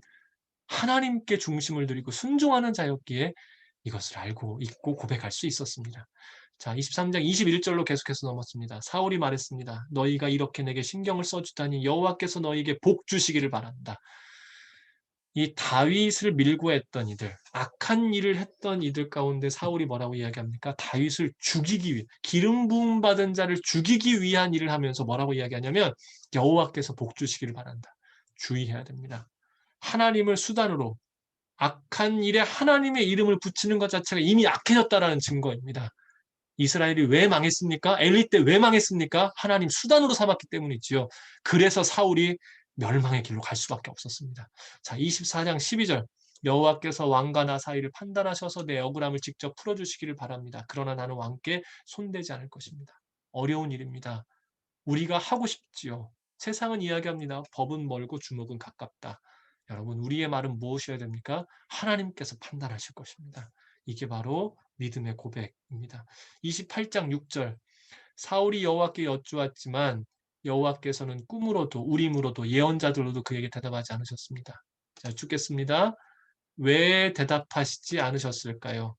하나님께 중심을 두리고 순종하는 자였기에 이것을 알고 있고 고백할 수 있었습니다. 자, 23장 21절로 계속해서 넘었습니다. 사울이 말했습니다. 너희가 이렇게 내게 신경을 써주다니 여호와께서 너희에게 복 주시기를 바란다. 이 다윗을 밀고 했던 이들, 악한 일을 했던 이들 가운데 사울이 뭐라고 이야기합니까? 다윗을 죽이기 위해, 기름 부음 받은 자를 죽이기 위한 일을 하면서 뭐라고 이야기하냐면 여호와께서 복 주시기를 바란다. 주의해야 됩니다. 하나님을 수단으로 악한 일에 하나님의 이름을 붙이는 것 자체가 이미 악해졌다라는 증거입니다. 이스라엘이 왜 망했습니까? 엘리 때 왜 망했습니까? 하나님 수단으로 삼았기 때문이지요. 그래서 사울이 멸망의 길로 갈 수밖에 없었습니다. 자, 24장 12절. 여호와께서 왕과 나 사이를 판단하셔서 내 억울함을 직접 풀어주시기를 바랍니다. 그러나 나는 왕께 손대지 않을 것입니다. 어려운 일입니다. 우리가 하고 싶지요. 세상은 이야기합니다. 법은 멀고 주먹은 가깝다. 여러분, 우리의 말은 무엇이어야 됩니까? 하나님께서 판단하실 것입니다. 이게 바로 믿음의 고백입니다. 28장 6절. 사울이 여호와께 여쭈었지만 여호와께서는 꿈으로도 우림으로도 예언자들로도 그에게 대답하지 않으셨습니다. 자, 죽겠습니다. 왜 대답하시지 않으셨을까요?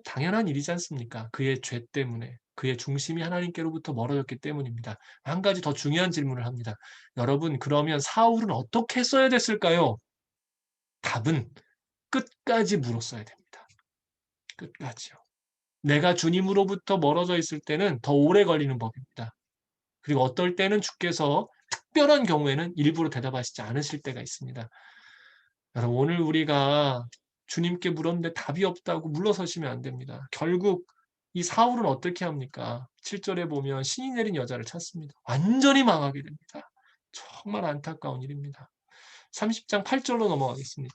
당연한 일이지 않습니까? 그의 죄 때문에, 그의 중심이 하나님께로부터 멀어졌기 때문입니다. 한 가지 더 중요한 질문을 합니다. 여러분, 그러면 사울은 어떻게 써야 됐을까요? 답은 끝까지 물었어야 됩니다. 끝까지요. 내가 주님으로부터 멀어져 있을 때는 더 오래 걸리는 법입니다. 그리고 어떨 때는 주께서 특별한 경우에는 일부러 대답하시지 않으실 때가 있습니다. 여러분, 오늘 우리가 주님께 물었는데 답이 없다고 물러서시면 안 됩니다. 결국 이 사울은 어떻게 합니까? 7절에 보면 신이 내린 여자를 찾습니다. 완전히 망하게 됩니다. 정말 안타까운 일입니다. 30장 8절로 넘어가겠습니다.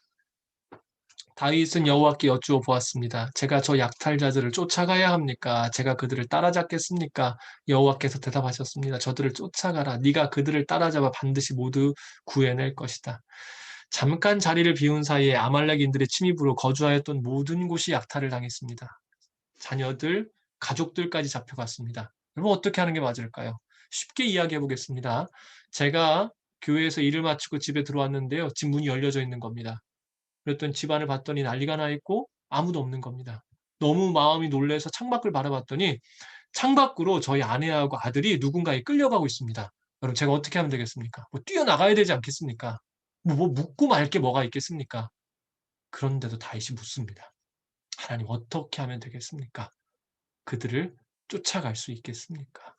다윗은 여호와께 여쭈어 보았습니다. 제가 저 약탈자들을 쫓아가야 합니까? 제가 그들을 따라잡겠습니까? 여호와께서 대답하셨습니다. 저들을 쫓아가라. 네가 그들을 따라잡아 반드시 모두 구해낼 것이다. 잠깐 자리를 비운 사이에 아말렉인들의 침입으로 거주하였던 모든 곳이 약탈을 당했습니다. 자녀들, 가족들까지 잡혀갔습니다. 여러분 어떻게 하는 게 맞을까요? 쉽게 이야기해 보겠습니다. 제가 교회에서 일을 마치고 집에 들어왔는데요. 집 문이 열려져 있는 겁니다. 그랬더니 집안을 봤더니 난리가 나 있고 아무도 없는 겁니다. 너무 마음이 놀라서 창밖을 바라봤더니 창밖으로 저희 아내하고 아들이 누군가에 끌려가고 있습니다. 여러분 제가 어떻게 하면 되겠습니까? 뭐 뛰어나가야 되지 않겠습니까? 뭐 묻고 말 게 뭐가 있겠습니까? 그런데도 다윗이 묻습니다. 하나님 어떻게 하면 되겠습니까? 그들을 쫓아갈 수 있겠습니까?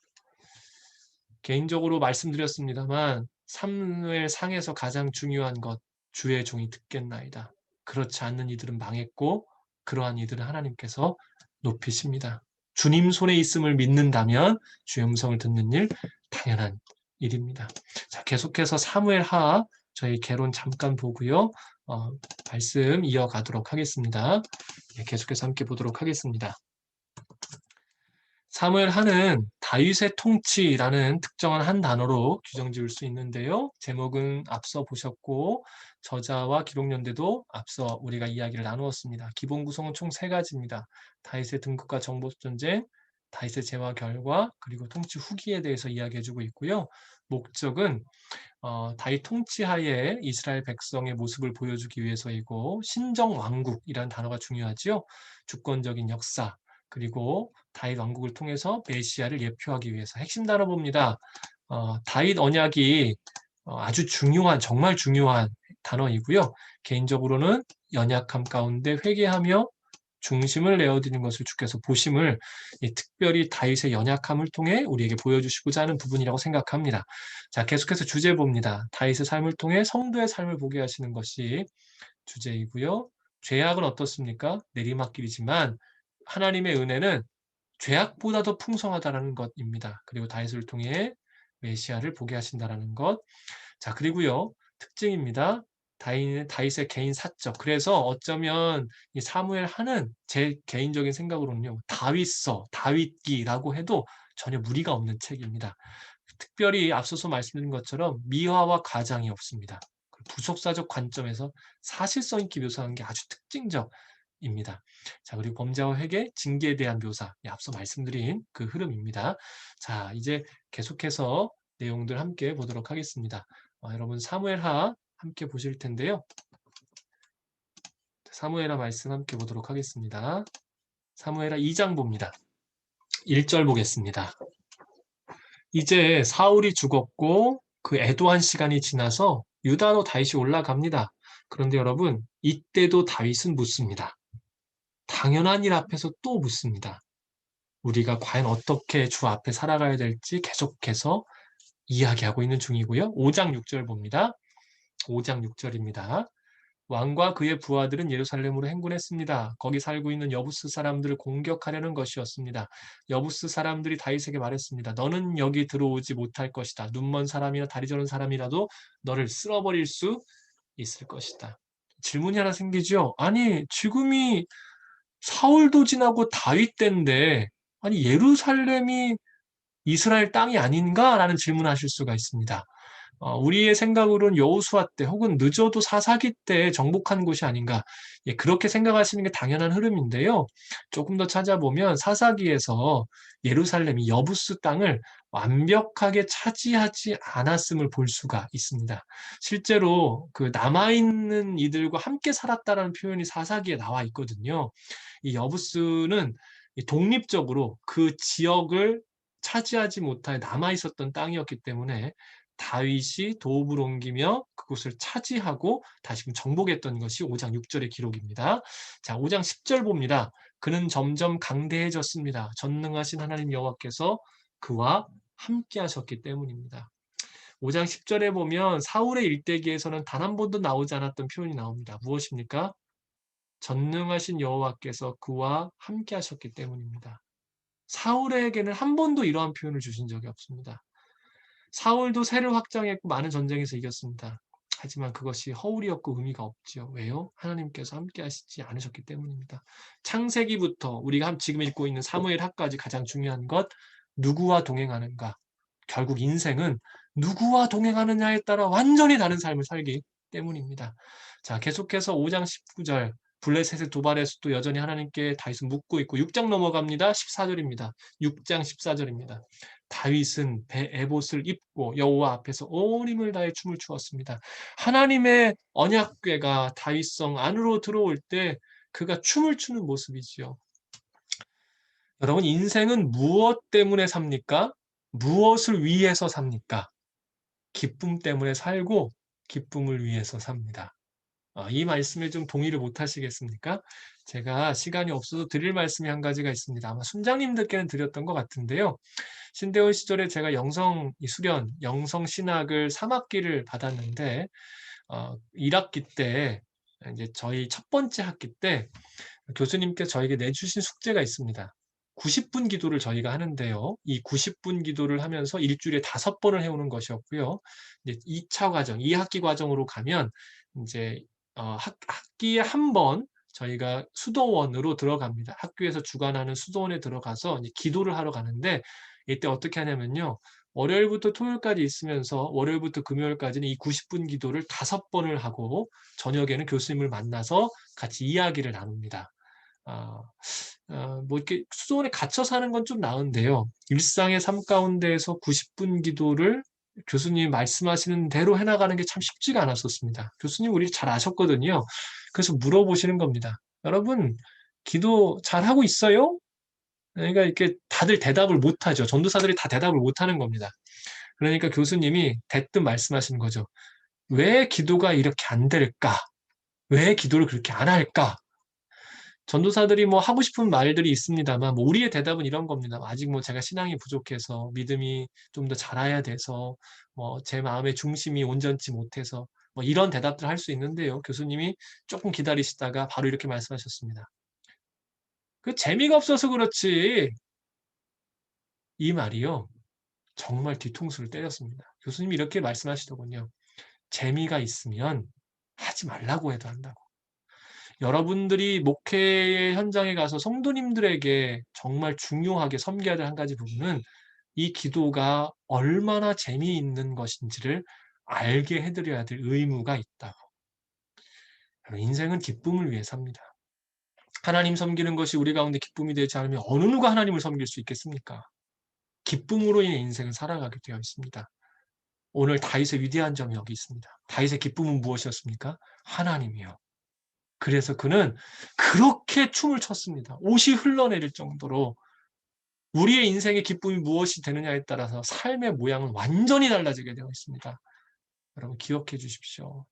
개인적으로 말씀드렸습니다만 사무엘 상에서 가장 중요한 것 주의 종이 듣겠나이다. 그렇지 않는 이들은 망했고 그러한 이들은 하나님께서 높이십니다. 주님 손에 있음을 믿는다면 주의 음성을 듣는 일 당연한 일입니다. 자, 계속해서 사무엘 하 저희 개론 잠깐 보고요. 말씀 이어가도록 하겠습니다. 네, 계속해서 함께 보도록 하겠습니다. 사무엘 하는 다윗의 통치라는 특정한 한 단어로 규정 지을 수 있는데요. 제목은 앞서 보셨고 저자와 기록 연대도 앞서 우리가 이야기를 나누었습니다. 기본 구성은 총 3가지입니다. 다윗의 등극과 정복 전쟁, 다윗의 재화 결과, 그리고 통치 후기에 대해서 이야기해주고 있고요. 목적은 다윗 통치하에 이스라엘 백성의 모습을 보여주기 위해서이고 신정 왕국이라는 단어가 중요하지요. 주권적인 역사, 그리고 다윗 왕국을 통해서 메시아를 예표하기 위해서 핵심 단어 봅니다. 다윗 언약이 아주 중요한 정말 중요한 단어이고요. 개인적으로는 연약함 가운데 회개하며 중심을 내어드리는 것을 주께서 보심을 특별히 다윗의 연약함을 통해 우리에게 보여주시고자 하는 부분이라고 생각합니다. 자, 계속해서 주제 봅니다. 다윗의 삶을 통해 성도의 삶을 보게 하시는 것이 주제이고요. 죄악은 어떻습니까? 내리막길이지만 하나님의 은혜는 죄악보다 더 풍성하다는 것입니다. 그리고 다윗을 통해 메시아를 보게 하신다는 것. 자, 그리고요. 특징입니다. 다윗의 개인 사적. 그래서 어쩌면 이 사무엘 하는 제 개인적인 생각으로는요. 다윗서, 다윗기라고 해도 전혀 무리가 없는 책입니다. 특별히 앞서서 말씀드린 것처럼 미화와 과장이 없습니다. 부속사적 관점에서 사실성 있게 묘사한 게 아주 특징적입니다. 자, 그리고 범죄와 회개, 징계에 대한 묘사, 앞서 말씀드린 그 흐름입니다. 자, 이제 계속해서 내용들 함께 보도록 하겠습니다. 여러분 사무엘하 함께 보실 텐데요. 사무엘하 말씀 함께 보도록 하겠습니다. 사무엘하 2장 봅니다. 1절 보겠습니다. 이제 사울이 죽었고 그 애도한 시간이 지나서 유다로 다윗이 올라갑니다. 그런데 여러분 이때도 다윗은 묻습니다. 당연한 일 앞에서 또 묻습니다. 우리가 과연 어떻게 주 앞에 살아가야 될지 계속해서 이야기하고 있는 중이고요. 5장 6절 봅니다. 5장 6절입니다. 왕과 그의 부하들은 예루살렘으로 행군했습니다. 거기 살고 있는 여부스 사람들을 공격하려는 것이었습니다. 여부스 사람들이 다윗에게 말했습니다. 너는 여기 들어오지 못할 것이다. 눈먼 사람이나 다리 저는 사람이라도 너를 쓸어버릴 수 있을 것이다. 질문이 하나 생기죠. 아니 지금이 사울도 지나고 다윗 때인데 아니 예루살렘이 이스라엘 땅이 아닌가라는 질문하실 수가 있습니다. 우리의 생각으로는 여호수아 때 혹은 늦어도 사사기 때 정복한 곳이 아닌가 그렇게 생각하시는 게 당연한 흐름인데요. 조금 더 찾아보면 사사기에서 예루살렘이 여부스 땅을 완벽하게 차지하지 않았음을 볼 수가 있습니다. 실제로 그 남아있는 이들과 함께 살았다라는 표현이 사사기에 나와 있거든요. 이 여부스는 독립적으로 그 지역을 차지하지 못하여 남아있었던 땅이었기 때문에 다윗이 도읍을 옮기며 그곳을 차지하고 다시금 정복했던 것이 5장 6절의 기록입니다. 자, 5장 10절 봅니다. 그는 점점 강대해졌습니다. 전능하신 하나님 여호와께서 그와 함께 하셨기 때문입니다. 5장 10절에 보면 사울의 일대기에서는 단 한 번도 나오지 않았던 표현이 나옵니다. 무엇입니까? 전능하신 여호와께서 그와 함께 하셨기 때문입니다. 사울에게는 한 번도 이러한 표현을 주신 적이 없습니다. 사울도 세를 확장했고 많은 전쟁에서 이겼습니다. 하지만 그것이 허울이었고 의미가 없지요. 왜요? 하나님께서 함께 하시지 않으셨기 때문입니다. 창세기부터 우리가 지금 읽고 있는 사무엘 하까지 가장 중요한 것 누구와 동행하는가? 결국 인생은 누구와 동행하느냐에 따라 완전히 다른 삶을 살기 때문입니다. 자, 계속해서 5장 19절 블레셋의 도발에서도 여전히 하나님께 다윗은 묻고 있고 6장 넘어갑니다. 14절입니다. 6장 14절입니다. 다윗은 에봇을 입고 여호와 앞에서 온 힘을 다해 춤을 추었습니다. 하나님의 언약궤가 다윗성 안으로 들어올 때 그가 춤을 추는 모습이지요. 여러분, 인생은 무엇 때문에 삽니까? 무엇을 위해서 삽니까? 기쁨 때문에 살고 기쁨을 위해서 삽니다. 이 말씀에 좀 동의를 못 하시겠습니까? 제가 시간이 없어서 드릴 말씀이 한 가지가 있습니다. 아마 순장님들께는 드렸던 것 같은데요. 신대원 시절에 제가 영성 수련, 영성 신학을 3학기를 받았는데 1학기 때 이제 저희 첫 번째 학기 때 교수님께서 저에게 내주신 숙제가 있습니다. 90분 기도를 저희가 하는데요. 이 90분 기도를 하면서 일주일에 5번을 해오는 것이었고요. 이제 2차 과정, 2학기 과정으로 가면 이제 학기에 한 번 저희가 수도원으로 들어갑니다. 학교에서 주관하는 수도원에 들어가서 이제 기도를 하러 가는데 이때 어떻게 하냐면요. 월요일부터 토요일까지 있으면서 월요일부터 금요일까지는 이 90분 기도를 5번을 하고 저녁에는 교수님을 만나서 같이 이야기를 나눕니다. 아, 뭐 이렇게 수도원에 갇혀 사는 건 좀 나은데요. 일상의 삶 가운데에서 90분 기도를 교수님이 말씀하시는 대로 해나가는 게 참 쉽지가 않았었습니다. 교수님 우리 잘 아셨거든요. 그래서 물어보시는 겁니다. 여러분, 기도 잘하고 있어요? 그러니까 이렇게 다들 대답을 못하죠. 전도사들이 다 대답을 못하는 겁니다. 그러니까 교수님이 대뜸 말씀하시는 거죠. 왜 기도가 이렇게 안 될까? 왜 기도를 그렇게 안 할까? 전도사들이 뭐 하고 싶은 말들이 있습니다만, 뭐 우리의 대답은 이런 겁니다. 아직 뭐 제가 신앙이 부족해서, 믿음이 좀 더 자라야 돼서, 뭐 제 마음의 중심이 온전치 못해서, 뭐 이런 대답들 할 수 있는데요. 교수님이 조금 기다리시다가 바로 이렇게 말씀하셨습니다. 그 재미가 없어서 그렇지. 이 말이요. 정말 뒤통수를 때렸습니다. 교수님이 이렇게 말씀하시더군요. 재미가 있으면 하지 말라고 해도 한다고. 여러분들이 목회의 현장에 가서 성도님들에게 정말 중요하게 섬겨야 될 한 가지 부분은 이 기도가 얼마나 재미있는 것인지를 알게 해드려야 될 의무가 있다고. 인생은 기쁨을 위해 삽니다. 하나님 섬기는 것이 우리 가운데 기쁨이 되지 않으면 어느 누가 하나님을 섬길 수 있겠습니까? 기쁨으로 인해 인생을 살아가게 되어 있습니다. 오늘 다윗의 위대한 점이 여기 있습니다. 다윗의 기쁨은 무엇이었습니까? 하나님이요. 그래서 그는 그렇게 춤을 췄습니다. 옷이 흘러내릴 정도로 우리의 인생의 기쁨이 무엇이 되느냐에 따라서 삶의 모양은 완전히 달라지게 되어 있습니다. 여러분 기억해 주십시오.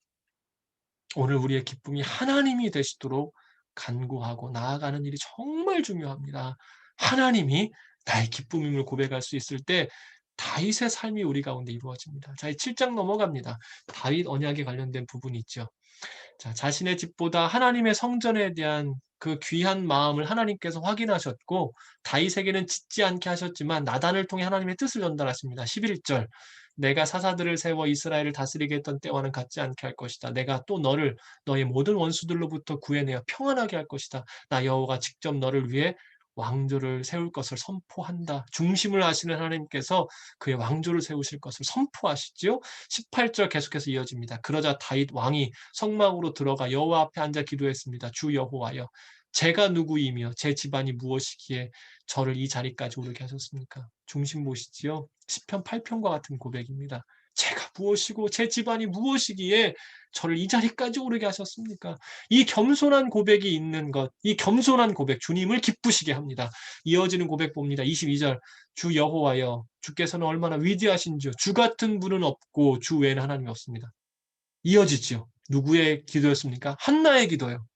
오늘 우리의 기쁨이 하나님이 되시도록 간구하고 나아가는 일이 정말 중요합니다. 하나님이 나의 기쁨임을 고백할 수 있을 때 다윗의 삶이 우리 가운데 이루어집니다. 자, 7장 넘어갑니다. 다윗 언약에 관련된 부분이 있죠. 자, 자신의 집보다 하나님의 성전에 대한 그 귀한 마음을 하나님께서 확인하셨고 다윗에게는 짓지 않게 하셨지만 나단을 통해 하나님의 뜻을 전달하십니다. 11절 내가 사사들을 세워 이스라엘을 다스리게 했던 때와는 같지 않게 할 것이다. 내가 또 너를 너의 모든 원수들로부터 구해내어 평안하게 할 것이다. 나 여호와가 직접 너를 위해 왕조를 세울 것을 선포한다. 중심을 아시는 하나님께서 그의 왕조를 세우실 것을 선포하시지요. 18절 계속해서 이어집니다. 그러자 다윗 왕이 성막으로 들어가 여호와 앞에 앉아 기도했습니다. 주 여호와여, 제가 누구이며 제 집안이 무엇이기에 저를 이 자리까지 오르게 하셨습니까? 중심 보시지요. 시편 8편과 같은 고백입니다. 제가 무엇이고 제 집안이 무엇이기에 저를 이 자리까지 오르게 하셨습니까? 이 겸손한 고백이 있는 것, 이 겸손한 고백, 주님을 기쁘시게 합니다. 이어지는 고백 봅니다. 22절, 주 여호와여, 주께서는 얼마나 위대하신지요. 주 같은 분은 없고 주 외에는 하나님이 없습니다. 이어지죠. 누구의 기도였습니까? 한나의 기도요.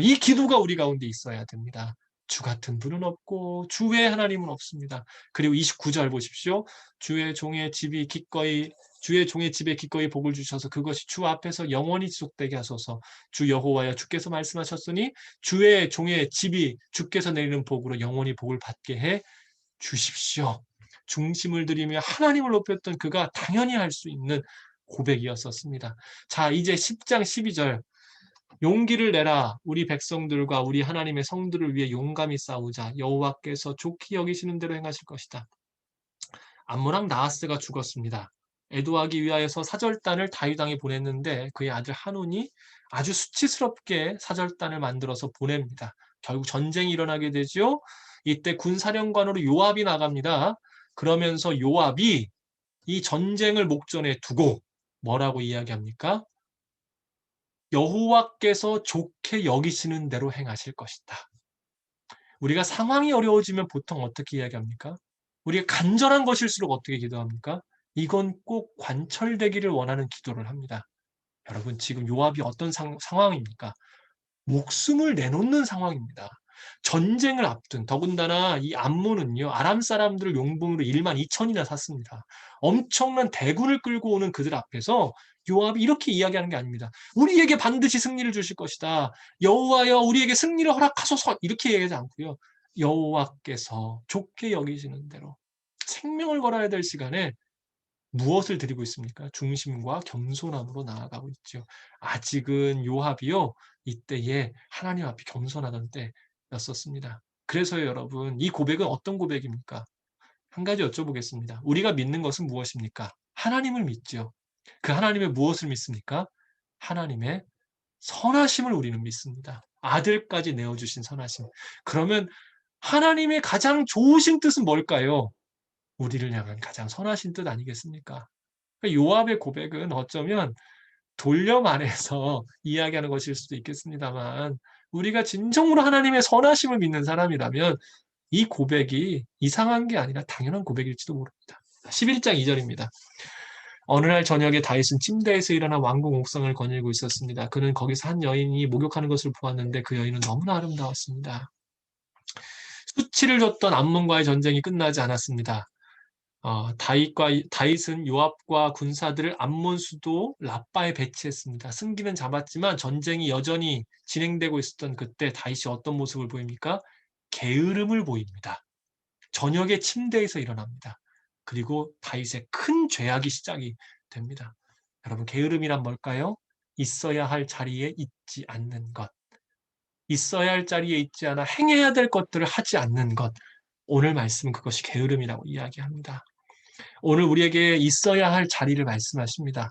이 기도가 우리 가운데 있어야 됩니다. 주 같은 분은 없고 주 외에 하나님은 없습니다. 그리고 29절 보십시오. 주의 종의 집에 기꺼이 복을 주셔서 그것이 주 앞에서 영원히 지속되게 하소서. 주 여호와여, 주께서 말씀하셨으니 주의 종의 집이 주께서 내리는 복으로 영원히 복을 받게 해 주십시오. 중심을 들이며 하나님을 높였던 그가 당연히 할 수 있는 고백이었었습니다. 자, 이제 10장 12절 용기를 내라. 우리 백성들과 우리 하나님의 성들을 위해 용감히 싸우자. 여호와께서 좋게 여기시는 대로 행하실 것이다. 암몬왕 나하스가 죽었습니다. 애도하기 위하여서 사절단을 다윗 왕이 보냈는데 그의 아들 한온이 아주 수치스럽게 사절단을 만들어서 보냅니다. 결국 전쟁이 일어나게 되죠. 이때 군사령관으로 요압이 나갑니다. 그러면서 요압이 이 전쟁을 목전에 두고 뭐라고 이야기합니까? 여호와께서 좋게 여기시는 대로 행하실 것이다. 우리가 상황이 어려워지면 보통 어떻게 이야기합니까? 우리가 간절한 것일수록 어떻게 기도합니까? 이건 꼭 관철되기를 원하는 기도를 합니다. 여러분, 지금 요압이 어떤 상황입니까? 목숨을 내놓는 상황입니다. 전쟁을 앞둔, 더군다나 이 암몬은요, 아람 사람들을 용봉으로 1만 2천이나 샀습니다. 엄청난 대군을 끌고 오는 그들 앞에서 요압이 이렇게 이야기하는 게 아닙니다. 우리에게 반드시 승리를 주실 것이다. 여호와여, 우리에게 승리를 허락하소서. 이렇게 얘기하지 않고요. 여호와께서 좋게 여기시는 대로 생명을 걸어야 될 시간에 무엇을 드리고 있습니까? 중심과 겸손함으로 나아가고 있죠. 아직은 요압이요, 이때에 하나님 앞에 겸손하던 때였었습니다. 그래서요, 여러분, 이 고백은 어떤 고백입니까? 한 가지 여쭤보겠습니다. 우리가 믿는 것은 무엇입니까? 하나님을 믿죠. 그 하나님의 무엇을 믿습니까? 하나님의 선하심을 우리는 믿습니다. 아들까지 내어주신 선하심. 그러면 하나님의 가장 좋으신 뜻은 뭘까요? 우리를 향한 가장 선하신 뜻 아니겠습니까? 요압의 고백은 어쩌면 돌려 말해서 이야기하는 것일 수도 있겠습니다만, 우리가 진정으로 하나님의 선하심을 믿는 사람이라면 이 고백이 이상한 게 아니라 당연한 고백일지도 모릅니다. 11장 2절입니다. 어느 날 저녁에 다윗은 침대에서 일어나 왕궁 옥상을 거닐고 있었습니다. 그는 거기서 한 여인이 목욕하는 것을 보았는데 그 여인은 너무나 아름다웠습니다. 수치를 줬던 암몬과의 전쟁이 끝나지 않았습니다. 다윗은 요압과 군사들을 암몬 수도 라빠에 배치했습니다. 승기는 잡았지만 전쟁이 여전히 진행되고 있었던 그때 다윗이 어떤 모습을 보입니까? 게으름을 보입니다. 저녁에 침대에서 일어납니다. 그리고 다윗의 큰 죄악이 시작이 됩니다. 여러분, 게으름이란 뭘까요? 있어야 할 자리에 있지 않는 것. 있어야 할 자리에 있지 않아 행해야 될 것들을 하지 않는 것. 오늘 말씀은 그것이 게으름이라고 이야기합니다. 오늘 우리에게 있어야 할 자리를 말씀하십니다.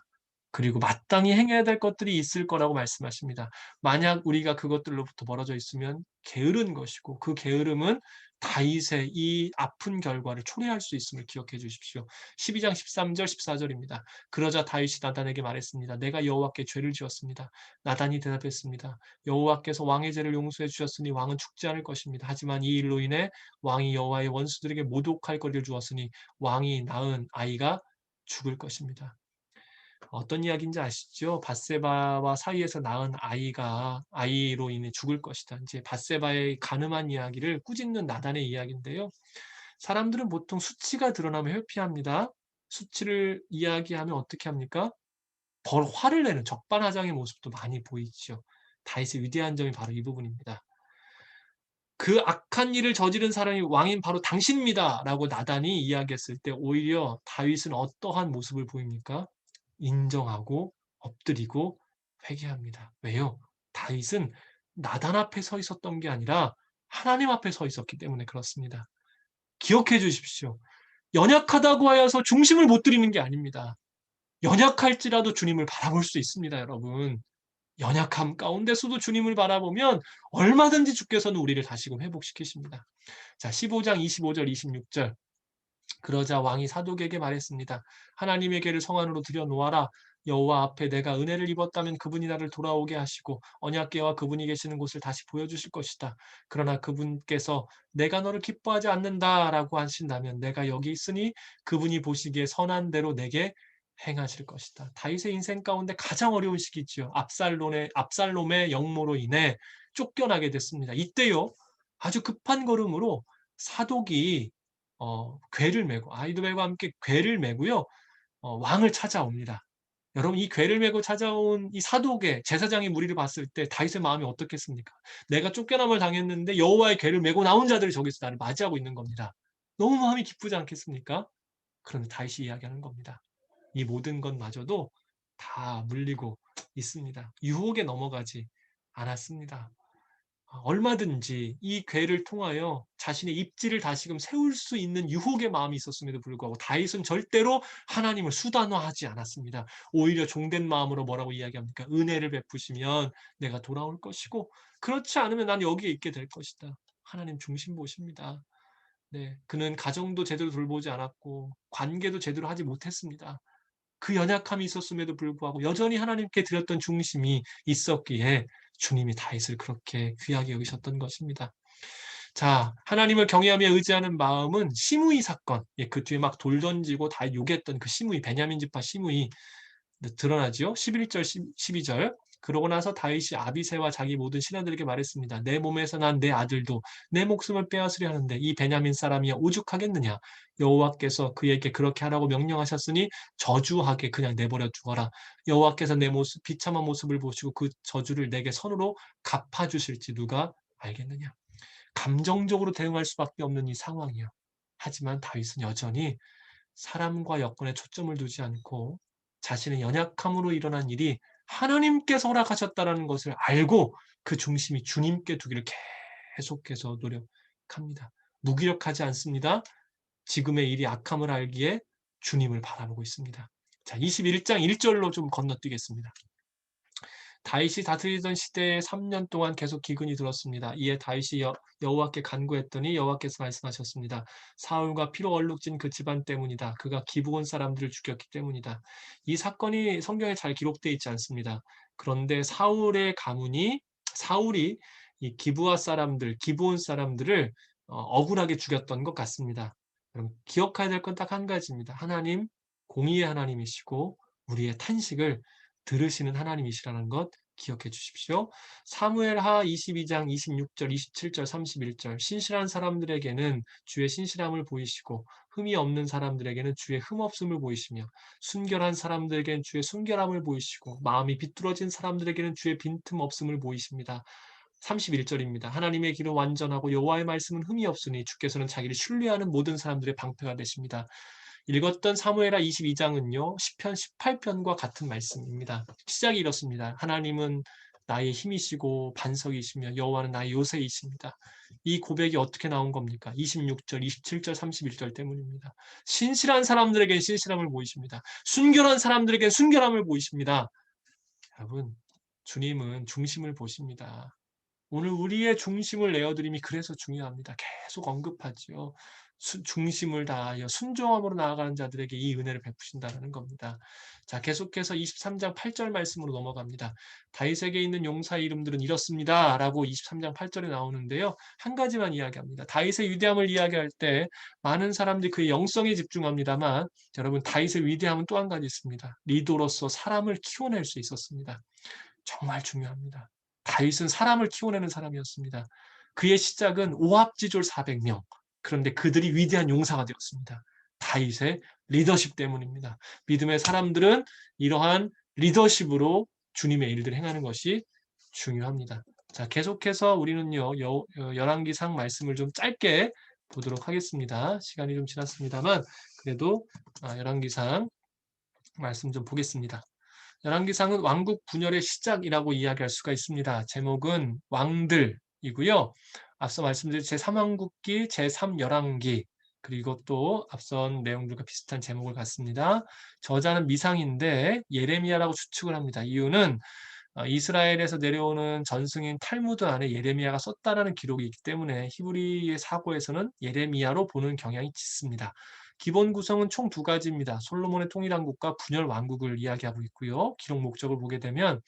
그리고 마땅히 행해야 될 것들이 있을 거라고 말씀하십니다. 만약 우리가 그것들로부터 멀어져 있으면 게으른 것이고, 그 게으름은 다윗의 이 아픈 결과를 초래할 수 있음을 기억해 주십시오. 12장 13절 14절입니다. 그러자 다윗이 나단에게 말했습니다. 내가 여호와께 죄를 지었습니다. 나단이 대답했습니다. 여호와께서 왕의 죄를 용서해 주셨으니 왕은 죽지 않을 것입니다. 하지만 이 일로 인해 왕이 여호와의 원수들에게 모독할 거리를 주었으니 왕이 낳은 아이가 죽을 것입니다. 어떤 이야기인지 아시죠? 밧세바와 사이에서 낳은 아이로 인해 죽을 것이다. 이제 밧세바의 가늠한 이야기를 꾸짖는 나단의 이야기인데요. 사람들은 보통 수치가 드러나면 회피합니다. 수치를 이야기하면 어떻게 합니까? 화를 내는 적반하장의 모습도 많이 보이죠. 다윗의 위대한 점이 바로 이 부분입니다. 그 악한 일을 저지른 사람이 왕인 바로 당신입니다라고 나단이 이야기했을 때 오히려 다윗은 어떠한 모습을 보입니까? 인정하고 엎드리고 회개합니다. 왜요? 다윗은 나단 앞에 서 있었던 게 아니라 하나님 앞에 서 있었기 때문에 그렇습니다. 기억해 주십시오. 연약하다고 하여서 중심을 못 드리는 게 아닙니다. 연약할지라도 주님을 바라볼 수 있습니다, 여러분. 연약함 가운데서도 주님을 바라보면 얼마든지 주께서는 우리를 다시금 회복시키십니다. 자, 15장 25절 26절. 그러자 왕이 사독에게 말했습니다. 하나님의 궤를 성 안으로 들여놓아라. 여호와 앞에 내가 은혜를 입었다면 그분이 나를 돌아오게 하시고 언약궤와 그분이 계시는 곳을 다시 보여주실 것이다. 그러나 그분께서 내가 너를 기뻐하지 않는다라고 하신다면 내가 여기 있으니 그분이 보시기에 선한 대로 내게 행하실 것이다. 다윗의 인생 가운데 가장 어려운 시기지요. 압살롬의 역모로 인해 쫓겨나게 됐습니다. 이때요, 아주 급한 걸음으로 사독이 궤를 메고 아이도벨과 함께 궤를 메고요, 왕을 찾아옵니다. 여러분, 이 궤를 메고 찾아온 이 사독의 제사장의 무리를 봤을 때 다윗의 마음이 어떻겠습니까? 내가 쫓겨남을 당했는데 여호와의 궤를 메고 나온 자들이 저기서 나를 맞이하고 있는 겁니다. 너무 마음이 기쁘지 않겠습니까? 그런데 다윗이 이야기하는 겁니다. 이 모든 것마저도 다 물리고 있습니다. 유혹에 넘어가지 않았습니다. 얼마든지 이 궤를 통하여 자신의 입지를 다시금 세울 수 있는 유혹의 마음이 있었음에도 불구하고 다윗은 절대로 하나님을 수단화하지 않았습니다. 오히려 종된 마음으로 뭐라고 이야기합니까? 은혜를 베푸시면 내가 돌아올 것이고 그렇지 않으면 난 여기에 있게 될 것이다. 하나님 중심 보십니다. 네, 그는 가정도 제대로 돌보지 않았고 관계도 제대로 하지 못했습니다. 그 연약함이 있었음에도 불구하고 여전히 하나님께 드렸던 중심이 있었기에 주님이 다윗을 그렇게 귀하게 여기셨던 것입니다. 자, 하나님을 경외하며 의지하는 마음은 시므이 사건. 예, 그 뒤에 막 돌 던지고 다 욕했던 그 시므이, 베냐민 지파 시므이 드러나지요. 11절, 12절. 그러고 나서 다윗이 아비새와 자기 모든 신하들에게 말했습니다. 내 몸에서 난 내 아들도 내 목숨을 빼앗으려 하는데 이 베냐민 사람이 오죽하겠느냐. 여호와께서 그에게 그렇게 하라고 명령하셨으니 저주하게 그냥 내버려 두어라. 여호와께서 내 모습 비참한 모습을 보시고 그 저주를 내게 선으로 갚아주실지 누가 알겠느냐. 감정적으로 대응할 수밖에 없는 이 상황이요. 하지만 다윗은 여전히 사람과 여건에 초점을 두지 않고 자신의 연약함으로 일어난 일이 하나님께서 허락하셨다는 것을 알고 그 중심이 주님께 두기를 계속해서 노력합니다. 무기력하지 않습니다. 지금의 일이 악함을 알기에 주님을 바라보고 있습니다. 자, 21장 1절로 좀 건너뛰겠습니다. 다윗이 다스리던 시대에 3년 동안 계속 기근이 들었습니다. 이에 다윗이 여호와께 간구했더니 여호와께서 말씀하셨습니다. 사울과 피로 얼룩진 그 집안 때문이다. 그가 기브온 사람들을 죽였기 때문이다. 이 사건이 성경에 잘 기록되어 있지 않습니다. 그런데 사울이 이 기브아 사람들, 기브온 사람들을 억울하게 죽였던 것 같습니다. 그럼 기억해야 될 건 딱 한 가지입니다. 하나님, 공의의 하나님이시고 우리의 탄식을 들으시는 하나님이시라는 것 기억해 주십시오. 사무엘하 22장 26절, 27절, 31절. 신실한 사람들에게는 주의 신실함을 보이시고 흠이 없는 사람들에게는 주의 흠없음을 보이시며 순결한 사람들에게는 주의 순결함을 보이시고 마음이 비뚤어진 사람들에게는 주의 빈틈없음을 보이십니다. 31절입니다. 하나님의 길은 완전하고 여호와의 말씀은 흠이 없으니 주께서는 자기를 신뢰하는 모든 사람들의 방패가 되십니다. 읽었던 사무엘하 22장은요. 시편 18편과 같은 말씀입니다. 시작이 이렇습니다. 하나님은 나의 힘이시고 반석이시며 여호와는 나의 요새이십니다. 이 고백이 어떻게 나온 겁니까? 26절, 27절, 31절 때문입니다. 신실한 사람들에겐 신실함을 보이십니다. 순결한 순결함을 순결함을 보이십니다. 여러분, 주님은 중심을 보십니다. 오늘 우리의 중심을 내어드림이 그래서 중요합니다. 계속 언급하지요. 중심을 다하여 순종함으로 나아가는 자들에게 이 은혜를 베푸신다는 겁니다. 자, 계속해서 23장 8절 말씀으로 넘어갑니다. 다윗에게 있는 용사의 이름들은 이렇습니다. 라고 23장 8절에 나오는데요. 한 가지만 이야기합니다. 다윗의 위대함을 이야기할 때 많은 사람들이 그의 영성에 집중합니다만 여러분 다윗의 위대함은 또 한 가지 있습니다. 리더로서 사람을 키워낼 수 있었습니다. 정말 중요합니다. 다윗은 사람을 키워내는 사람이었습니다. 그의 시작은 오합지졸 400명. 그런데 그들이 위대한 용사가 되었습니다. 다윗의 리더십 때문입니다. 믿음의 사람들은 이러한 리더십으로 주님의 일들을 행하는 것이 중요합니다. 자, 계속해서 우리는요, 열왕기상 말씀을 좀 짧게 보도록 하겠습니다. 시간이 좀 지났습니다만, 그래도 열왕기상 말씀 좀 보겠습니다. 열왕기상은 왕국 분열의 시작이라고 이야기할 수가 있습니다. 제목은 왕들이고요. 앞서 말씀드린 제3왕국기, 제3열왕기, 그리고 또 앞선 내용들과 비슷한 제목을 갖습니다. 저자는 미상인데 예레미야라고 추측을 합니다. 이유는 이스라엘에서 내려오는 전승인 탈무드 안에 예레미야가 썼다라는 기록이 있기 때문에 히브리의 사고에서는 예레미야로 보는 경향이 짙습니다. 기본 구성은 총 두 가지입니다. 솔로몬의 통일왕국과 분열 왕국을 이야기하고 있고요. 기록 목적을 보게 되면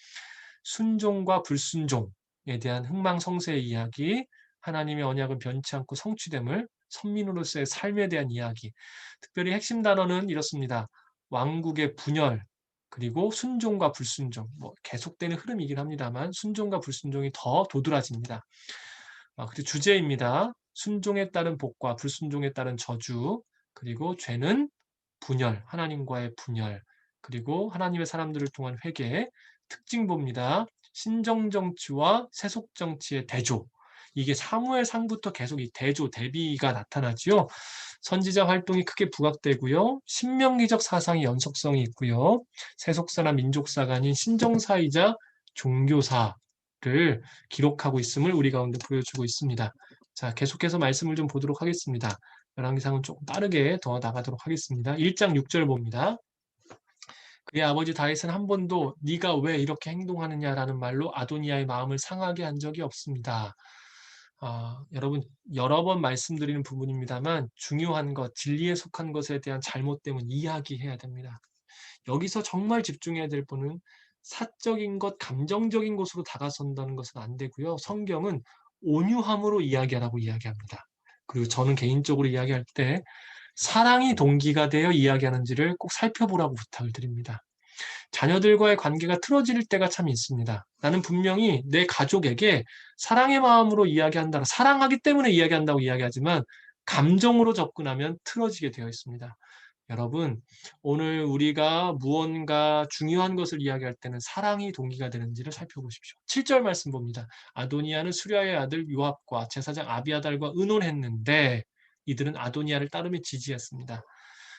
순종과 불순종에 대한 흥망성쇠의 이야기, 하나님의 언약은 변치 않고 성취됨을, 선민으로서의 삶에 대한 이야기. 특별히 핵심 단어는 이렇습니다. 왕국의 분열, 그리고 순종과 불순종. 계속되는 흐름이긴 합니다만 순종과 불순종이 더 도드라집니다. 그리고 주제입니다. 순종에 따른 복과 불순종에 따른 저주, 그리고 죄는 분열, 하나님과의 분열, 그리고 하나님의 사람들을 통한 회개, 특징보입니다. 신정정치와 세속정치의 대조. 이게 사무엘상부터 계속 이 대조, 대비가 나타나지요. 선지자 활동이 크게 부각되고요. 신명기적 사상의 연속성이 있고요. 세속사나 민족사가 아닌 신정사이자 종교사를 기록하고 있음을 우리 가운데 보여주고 있습니다. 자, 계속해서 말씀을 좀 보도록 하겠습니다. 열왕기상은 조금 빠르게 더 나가도록 하겠습니다. 1장 6절 봅니다. 그의 아버지 다윗은 한 번도 네가 왜 이렇게 행동하느냐라는 말로 아도니아의 마음을 상하게 한 적이 없습니다. 여러분 여러 번 말씀드리는 부분입니다만 중요한 것, 진리에 속한 것에 대한 잘못됨은 이야기해야 됩니다. 여기서 정말 집중해야 될 분은 사적인 것, 감정적인 것으로 다가선다는 것은 안 되고요. 성경은 온유함으로 이야기하라고 이야기합니다. 그리고 저는 개인적으로 이야기할 때 사랑이 동기가 되어 이야기하는지를 꼭 살펴보라고 부탁을 드립니다. 자녀들과의 관계가 틀어질 때가 참 있습니다. 나는 분명히 내 가족에게 사랑의 마음으로 이야기한다, 사랑하기 때문에 이야기한다고 이야기하지만 감정으로 접근하면 틀어지게 되어 있습니다. 여러분, 오늘 우리가 무언가 중요한 것을 이야기할 때는 사랑이 동기가 되는지를 살펴보십시오. 7절 말씀 봅니다. 아도니아는 수랴의 아들 요압과 제사장 아비아달과 의논했는데 이들은 아도니아를 따르며 지지했습니다.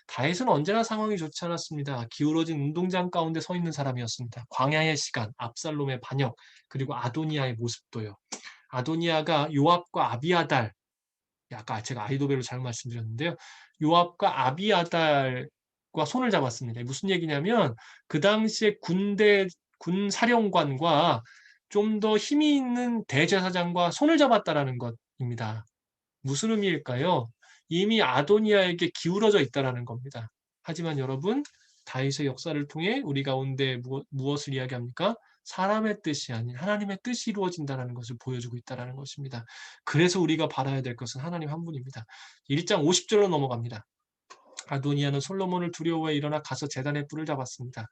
다윗은 언제나 상황이 좋지 않았습니다. 기울어진 운동장 가운데 서 있는 사람이었습니다. 광야의 시간, 압살롬의 반역, 그리고 아도니아의 모습도요. 아도니아가 요압과 아비아달, 아까 제가 아이도벨로 잘못 말씀드렸는데요. 요압과 아비아달과 손을 잡았습니다. 무슨 얘기냐면 그 당시에 군 사령관과 좀 더 힘이 있는 대제사장과 손을 잡았다라는 것입니다. 무슨 의미일까요? 이미 아도니아에게 기울어져 있다라는 겁니다. 하지만 여러분, 다윗의 역사를 통해 우리 가운데 무엇을 이야기합니까? 사람의 뜻이 아닌 하나님의 뜻이 이루어진다는 것을 보여주고 있다는 것입니다. 그래서 우리가 바라야 될 것은 하나님 한 분입니다. 1장 50절로 넘어갑니다. 아도니아는 솔로몬을 두려워해 일어나 가서 제단의 뿔을 잡았습니다.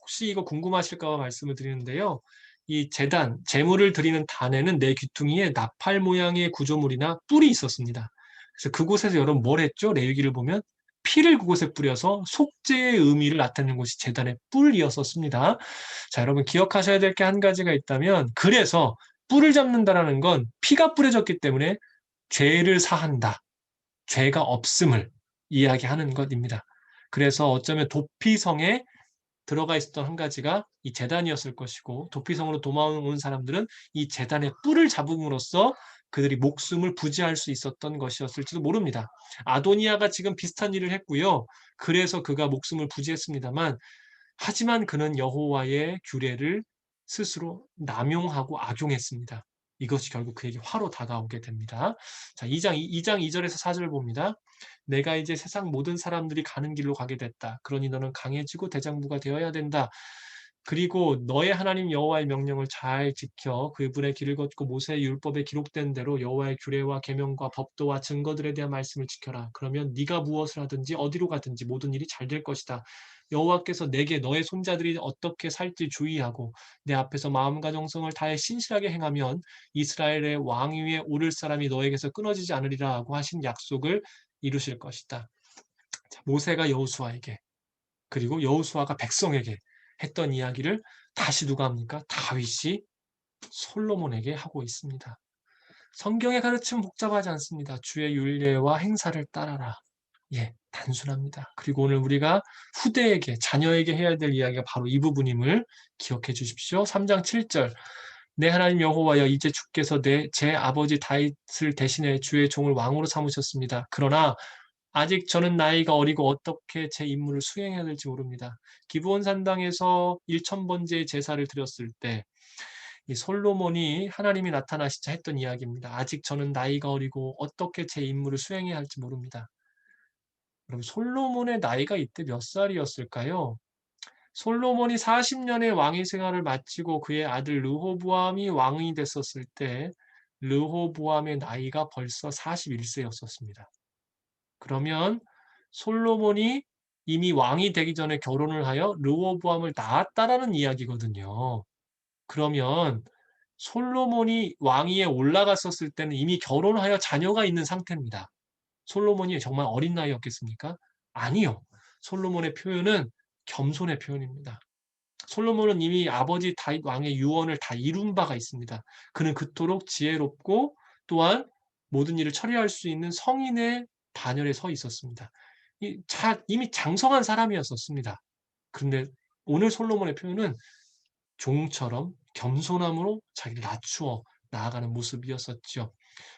혹시 이거 궁금하실까 봐 말씀을 드리는데요. 이 제단, 제물을 드리는 단에는 내 귀퉁이에 나팔 모양의 구조물이나 뿔이 있었습니다. 그래서 그곳에서 여러분 뭘 했죠? 레위기를 보면 피를 그곳에 뿌려서 속죄의 의미를 나타내는 것이 제단의 뿔이었었습니다. 자, 여러분 기억하셔야 될 게 한 가지가 있다면 그래서 뿔을 잡는다라는 건 피가 뿌려졌기 때문에 죄를 사한다. 죄가 없음을 이야기하는 것입니다. 그래서 어쩌면 도피성에 들어가 있었던 한 가지가 이 제단이었을 것이고 도피성으로 도망온 사람들은 이 제단의 뿔을 잡음으로써 그들이 목숨을 부지할 수 있었던 것이었을지도 모릅니다. 아도니아가 지금 비슷한 일을 했고요. 그래서 그가 목숨을 부지했습니다만 하지만 그는 여호와의 규례를 스스로 남용하고 악용했습니다. 이것이 결국 그에게 화로 다가오게 됩니다. 자, 2장 2절에서 4절을 봅니다. 내가 이제 세상 모든 사람들이 가는 길로 가게 됐다. 그러니 너는 강해지고 대장부가 되어야 된다. 그리고 너의 하나님 여호와의 명령을 잘 지켜 그분의 길을 걷고 모세의 율법에 기록된 대로 여호와의 규례와 계명과 법도와 증거들에 대한 말씀을 지켜라. 그러면 네가 무엇을 하든지 어디로 가든지 모든 일이 잘 될 것이다. 여호와께서 내게 너의 손자들이 어떻게 살지 주의하고 내 앞에서 마음과 정성을 다해 신실하게 행하면 이스라엘의 왕 위에 오를 사람이 너에게서 끊어지지 않으리라 하고 하신 약속을 이루실 것이다. 모세가 여호수아에게 그리고 여호수아가 백성에게 했던 이야기를 다시 누가 합니까? 다윗이 솔로몬에게 하고 있습니다. 성경의 가르침은 복잡하지 않습니다. 주의 율례와 행사를 따라라. 예, 단순합니다. 그리고 오늘 우리가 후대에게, 자녀에게 해야 될 이야기가 바로 이 부분임을 기억해 주십시오. 3장 7절. 내 하나님 여호와여 이제 주께서 제 아버지 다윗을 대신해 주의 종을 왕으로 삼으셨습니다. 그러나 아직 저는 나이가 어리고 어떻게 제 임무를 수행해야 될지 모릅니다. 기브온 산당에서 1000번째 제사를 드렸을 때 이 솔로몬이 하나님이 나타나시자 했던 이야기입니다. 아직 저는 나이가 어리고 어떻게 제 임무를 수행해야 할지 모릅니다. 그럼 솔로몬의 나이가 이때 몇 살이었을까요? 솔로몬이 40년의 왕위 생활을 마치고 그의 아들 르호보암이 왕이 됐었을 때 르호보암의 나이가 벌써 41세였었습니다. 그러면 솔로몬이 이미 왕이 되기 전에 결혼을 하여 르호보암을 낳았다라는 이야기거든요. 그러면 솔로몬이 왕위에 올라갔었을 때는 이미 결혼하여 자녀가 있는 상태입니다. 솔로몬이 정말 어린 나이였겠습니까? 아니요. 솔로몬의 표현은 겸손의 표현입니다. 솔로몬은 이미 아버지 다윗 왕의 유언을 다 이룬 바가 있습니다. 그는 그토록 지혜롭고 또한 모든 일을 처리할 수 있는 성인의 반열에 서 있었습니다. 이미 장성한 사람이었었습니다. 그런데 오늘 솔로몬의 표현은 종처럼 겸손함으로 자기를 낮추어 나아가는 모습이었었죠.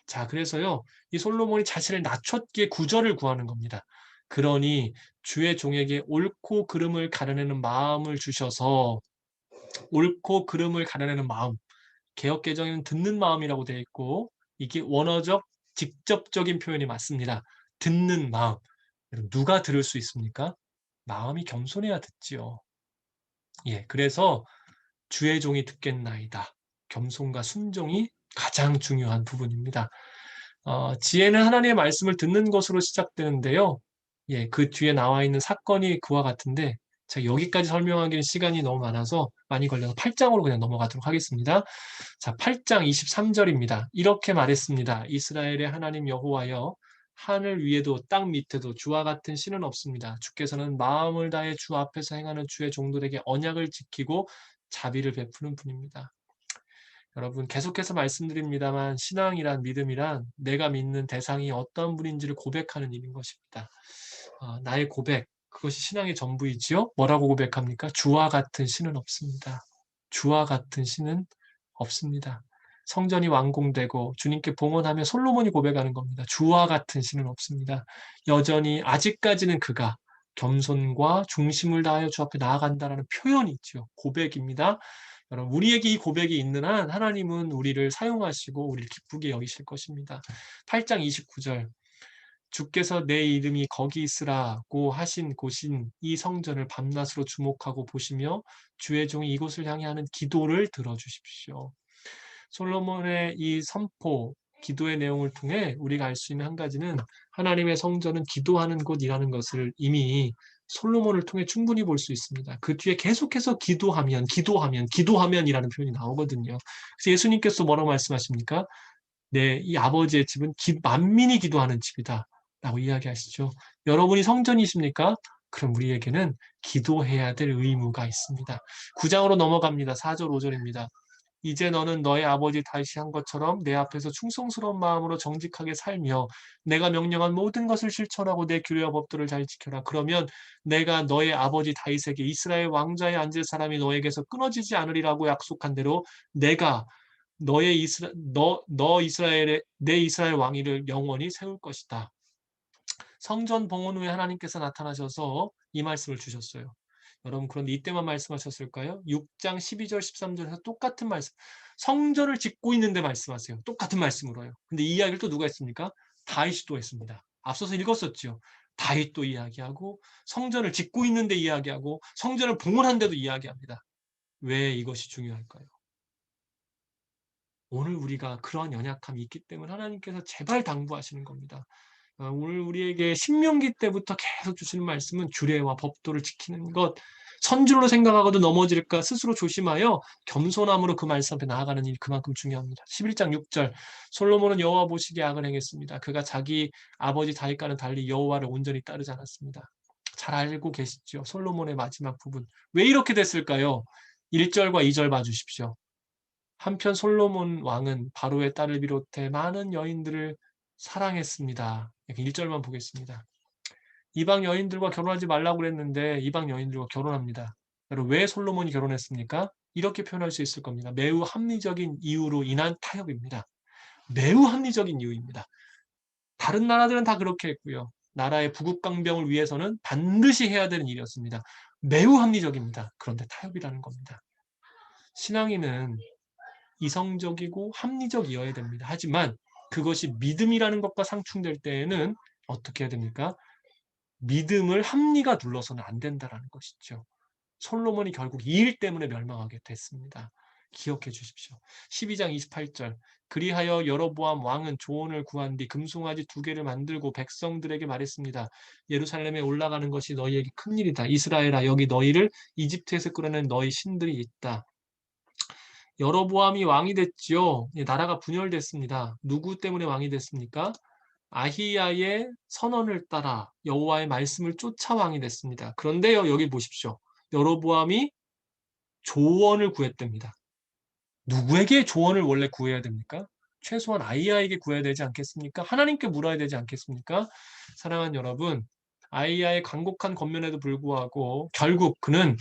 자, 그래서요, 이 솔로몬이 자신을 낮췄기에 구절을 구하는 겁니다. 그러니 주의 종에게 옳고 그름을 가려내는 마음을 주셔서 옳고 그름을 가려내는 마음, 개역개정에는 듣는 마음이라고 되어 있고 이게 원어적 직접적인 표현이 맞습니다. 듣는 마음. 누가 들을 수 있습니까? 마음이 겸손해야 듣지요. 예, 그래서 주의 종이 듣겠나이다. 겸손과 순종이 가장 중요한 부분입니다. 지혜는 하나님의 말씀을 듣는 것으로 시작되는데요. 예, 그 뒤에 나와 있는 사건이 그와 같은데 제가 여기까지 설명하기는 시간이 너무 많아서 많이 걸려서 8장으로 그냥 넘어가도록 하겠습니다. 자, 8장 23절입니다. 이렇게 말했습니다. 이스라엘의 하나님 여호와여, 하늘 위에도 땅 밑에도 주와 같은 신은 없습니다. 주께서는 마음을 다해 주 앞에서 행하는 주의 종들에게 언약을 지키고 자비를 베푸는 분입니다. 여러분, 계속해서 말씀드립니다만 신앙이란, 믿음이란 내가 믿는 대상이 어떤 분인지를 고백하는 일인 것입니다. 나의 고백, 그것이 신앙의 전부이지요. 뭐라고 고백합니까? 주와 같은 신은 없습니다. 주와 같은 신은 없습니다. 성전이 완공되고 주님께 봉헌하며 솔로몬이 고백하는 겁니다. 주와 같은 신은 없습니다. 여전히 아직까지는 그가 겸손과 중심을 다하여 주 앞에 나아간다라는 표현이 있죠. 고백입니다. 여러분, 우리에게 이 고백이 있는 한 하나님은 우리를 사용하시고 우리를 기쁘게 여기실 것입니다. 8장 29절, 주께서 내 이름이 거기 있으라고 하신 곳인 이 성전을 밤낮으로 주목하고 보시며 주의 종이 이곳을 향해 하는 기도를 들어주십시오. 솔로몬의 이 선포, 기도의 내용을 통해 우리가 알 수 있는 한 가지는 하나님의 성전은 기도하는 곳이라는 것을 이미 솔로몬을 통해 충분히 볼 수 있습니다. 그 뒤에 계속해서 기도하면이라는 표현이 나오거든요. 그래서 예수님께서 뭐라고 말씀하십니까? 네, 이 아버지의 집은 만민이 기도하는 집이다 라고 이야기하시죠. 여러분이 성전이십니까? 그럼 우리에게는 기도해야 될 의무가 있습니다. 9장으로 넘어갑니다. 4절, 5절입니다. 이제 너는 너의 아버지 다윗이 한 것처럼 내 앞에서 충성스러운 마음으로 정직하게 살며 내가 명령한 모든 것을 실천하고 내 규례와 법도를 잘 지켜라. 그러면 내가 너의 아버지 다윗에게 이스라엘 왕좌에 앉을 사람이 너에게서 끊어지지 않으리라고 약속한 대로 내가 너 이스라엘의 내 이스라엘 왕위를 영원히 세울 것이다. 성전 봉헌 후에 하나님께서 나타나셔서 이 말씀을 주셨어요. 여러분, 그런데 이때만 말씀하셨을까요? 6장 12절 13절에서 똑같은 말씀. 성전을 짓고 있는데 말씀하세요. 똑같은 말씀으로요. 근데 이 이야기를 또 누가 했습니까? 다윗이 또 했습니다. 앞서서 읽었었죠. 다윗도 이야기하고 성전을 짓고 있는데 이야기하고 성전을 봉헌한데도 이야기합니다. 왜 이것이 중요할까요? 오늘 우리가 그러한 연약함이 있기 때문에 하나님께서 제발 당부하시는 겁니다. 오늘 우리에게 신명기 때부터 계속 주시는 말씀은 규례와 법도를 지키는 것, 선줄로 생각하고도 넘어질까 스스로 조심하여 겸손함으로 그 말씀 앞에 나아가는 일이 그만큼 중요합니다. 11장 6절, 솔로몬은 여호와 보시기에 악을 행했습니다. 그가 자기 아버지 다윗과는 달리 여호와를 온전히 따르지 않았습니다. 잘 알고 계시죠? 솔로몬의 마지막 부분. 왜 이렇게 됐을까요? 1절과 2절 봐주십시오. 한편 솔로몬 왕은 바로의 딸을 비롯해 많은 여인들을 사랑했습니다. 1절만 보겠습니다. 이방 여인들과 결혼하지 말라고 그랬는데 이방 여인들과 결혼합니다. 여러분, 왜 솔로몬이 결혼했습니까? 이렇게 표현할 수 있을 겁니다. 매우 합리적인 이유로 인한 타협입니다. 매우 합리적인 이유입니다. 다른 나라들은 다 그렇게 했고요. 나라의 부국강병을 위해서는 반드시 해야 되는 일이었습니다. 매우 합리적입니다. 그런데 타협이라는 겁니다. 신앙인은 이성적이고 합리적이어야 됩니다. 하지만 그것이 믿음이라는 것과 상충될 때에는 어떻게 해야 됩니까? 믿음을 합리가 눌러서는 안 된다는 것이죠. 솔로몬이 결국 이 일 때문에 멸망하게 됐습니다. 기억해 주십시오. 12장 28절, 그리하여 여로보암 왕은 조언을 구한 뒤 금송아지 2개를 만들고 백성들에게 말했습니다. 예루살렘에 올라가는 것이 너희에게 큰일이다. 이스라엘아, 여기 너희를 이집트에서 끌어낸 너희 신들이 있다. 여로보암이 왕이 됐지요. 나라가 분열됐습니다. 누구 때문에 왕이 됐습니까? 아히야의 선언을 따라 여호와의 말씀을 쫓아 왕이 됐습니다. 그런데요, 여기 보십시오. 여로보암이 조언을 구했답니다. 누구에게 조언을 원래 구해야 됩니까? 최소한 아히야에게 구해야 되지 않겠습니까? 하나님께 물어야 되지 않겠습니까? 사랑하는 여러분, 아히야의 간곡한 권면에도 불구하고 결국 그는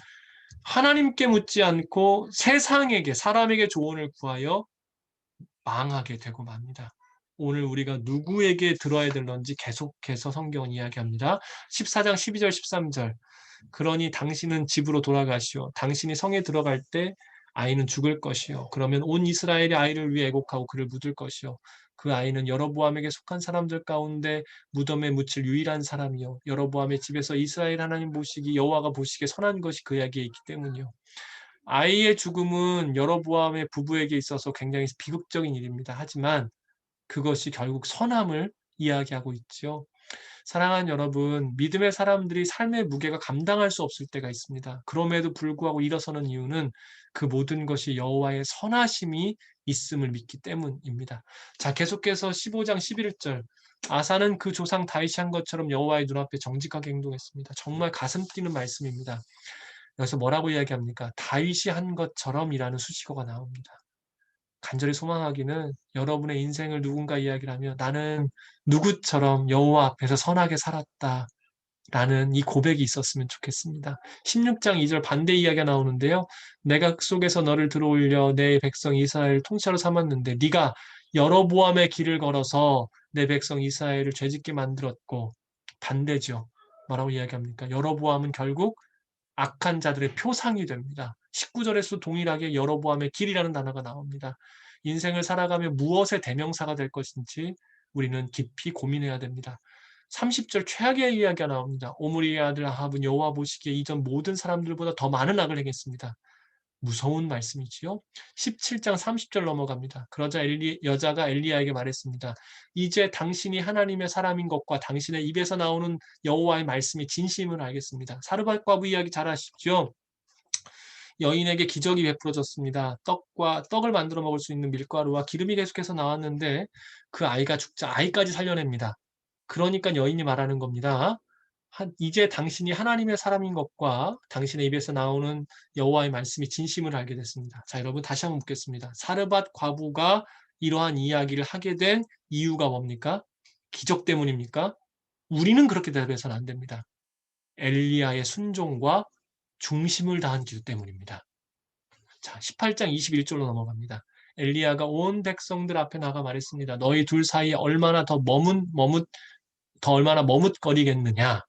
하나님께 묻지 않고 세상에게, 사람에게 조언을 구하여 망하게 되고 맙니다. 오늘 우리가 누구에게 들어야 될런지 계속해서 성경은 이야기합니다. 14장 12절 13절, 그러니 당신은 집으로 돌아가시오. 당신이 성에 들어갈 때 아이는 죽을 것이요. 그러면 온 이스라엘의 아이를 위해 애곡하고 그를 묻을 것이요. 그 아이는 여로보암에게 속한 사람들 가운데 무덤에 묻힐 유일한 사람이요. 여로보암의 집에서 이스라엘 하나님 보시기, 여호와가 보시기에 선한 것이 그에게 있기 때문이요. 아이의 죽음은 여로보암의 부부에게 있어서 굉장히 비극적인 일입니다. 하지만 그것이 결국 선함을 이야기하고 있죠. 사랑하는 여러분, 믿음의 사람들이 삶의 무게가 감당할 수 없을 때가 있습니다. 그럼에도 불구하고 일어서는 이유는 그 모든 것이 여호와의 선하심이 있음을 믿기 때문입니다. 자, 계속해서 15장 11절. 아사는 그 조상 다윗이 한 것처럼 여호와의 눈앞에 정직하게 행동했습니다. 정말 가슴 뛰는 말씀입니다. 여기서 뭐라고 이야기합니까? 다윗이 한 것처럼이라는 수식어가 나옵니다. 간절히 소망하기는 여러분의 인생을 누군가 이야기를 하면 나는 누구처럼 여호와 앞에서 선하게 살았다. 라는 이 고백이 있었으면 좋겠습니다. 16장 2절 반대 이야기가 나오는데요. 내가 속에서 너를 들어올려 내 백성 이스라엘을 통치자로 삼았는데 네가 여로보암의 길을 걸어서 내 백성 이스라엘을 죄짓게 만들었고 반대죠. 뭐라고 이야기합니까? 여로보암은 결국 악한 자들의 표상이 됩니다. 19절에서 동일하게 여로보암의 길이라는 단어가 나옵니다. 인생을 살아가며 무엇의 대명사가 될 것인지 우리는 깊이 고민해야 됩니다. 30절 최악의 이야기가 나옵니다. 오므리의 아들 아합은 여호와 보시기에 이전 모든 사람들보다 더 많은 악을 행했습니다. 무서운 말씀이지요. 17장 30절 넘어갑니다. 그러자 여자가 엘리야에게 말했습니다. 이제 당신이 하나님의 사람인 것과 당신의 입에서 나오는 여호와의 말씀이 진심을 알겠습니다. 사르밧 과부 이야기 잘 아시죠? 여인에게 기적이 베풀어졌습니다. 떡을 만들어 먹을 수 있는 밀가루와 기름이 계속해서 나왔는데 그 아이가 죽자 아이까지 살려냅니다. 그러니까 여인이 말하는 겁니다. 이제 당신이 하나님의 사람인 것과 당신의 입에서 나오는 여호와의 말씀이 진심을 알게 됐습니다. 자, 여러분 다시 한번 묻겠습니다. 사르밧 과부가 이러한 이야기를 하게 된 이유가 뭡니까? 기적 때문입니까? 우리는 그렇게 대답해서는 안 됩니다. 엘리야의 순종과 중심을 다한 기도 때문입니다. 자, 18장 21절로 넘어갑니다. 엘리야가 온 백성들 앞에 나가 말했습니다. 너희 둘 사이에 얼마나 얼마나 머뭇거리겠느냐.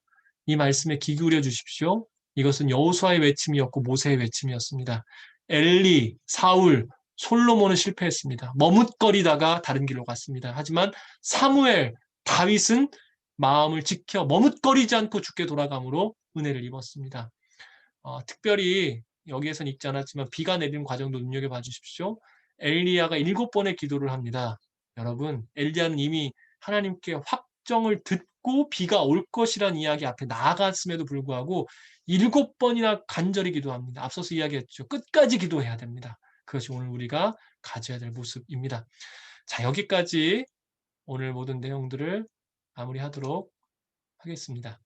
이 말씀에 귀 기울여 주십시오. 이것은 여호수아의 외침이었고 모세의 외침이었습니다. 엘리, 사울, 솔로몬은 실패했습니다. 머뭇거리다가 다른 길로 갔습니다. 하지만 사무엘, 다윗은 마음을 지켜 머뭇거리지 않고 죽게 돌아감으로 은혜를 입었습니다. 특별히 여기에선 읽지 않았지만 비가 내리는 과정도 눈여겨봐 주십시오. 엘리야가 7번의 기도를 합니다. 여러분, 엘리야는 이미 하나님께 확정을 듣고 비가 올 것이란 이야기 앞에 나아갔음에도 불구하고 7번이나 간절히 기도합니다. 앞서서 이야기했죠. 끝까지 기도해야 됩니다. 그것이 오늘 우리가 가져야 될 모습입니다. 자, 여기까지 오늘 모든 내용들을 마무리하도록 하겠습니다.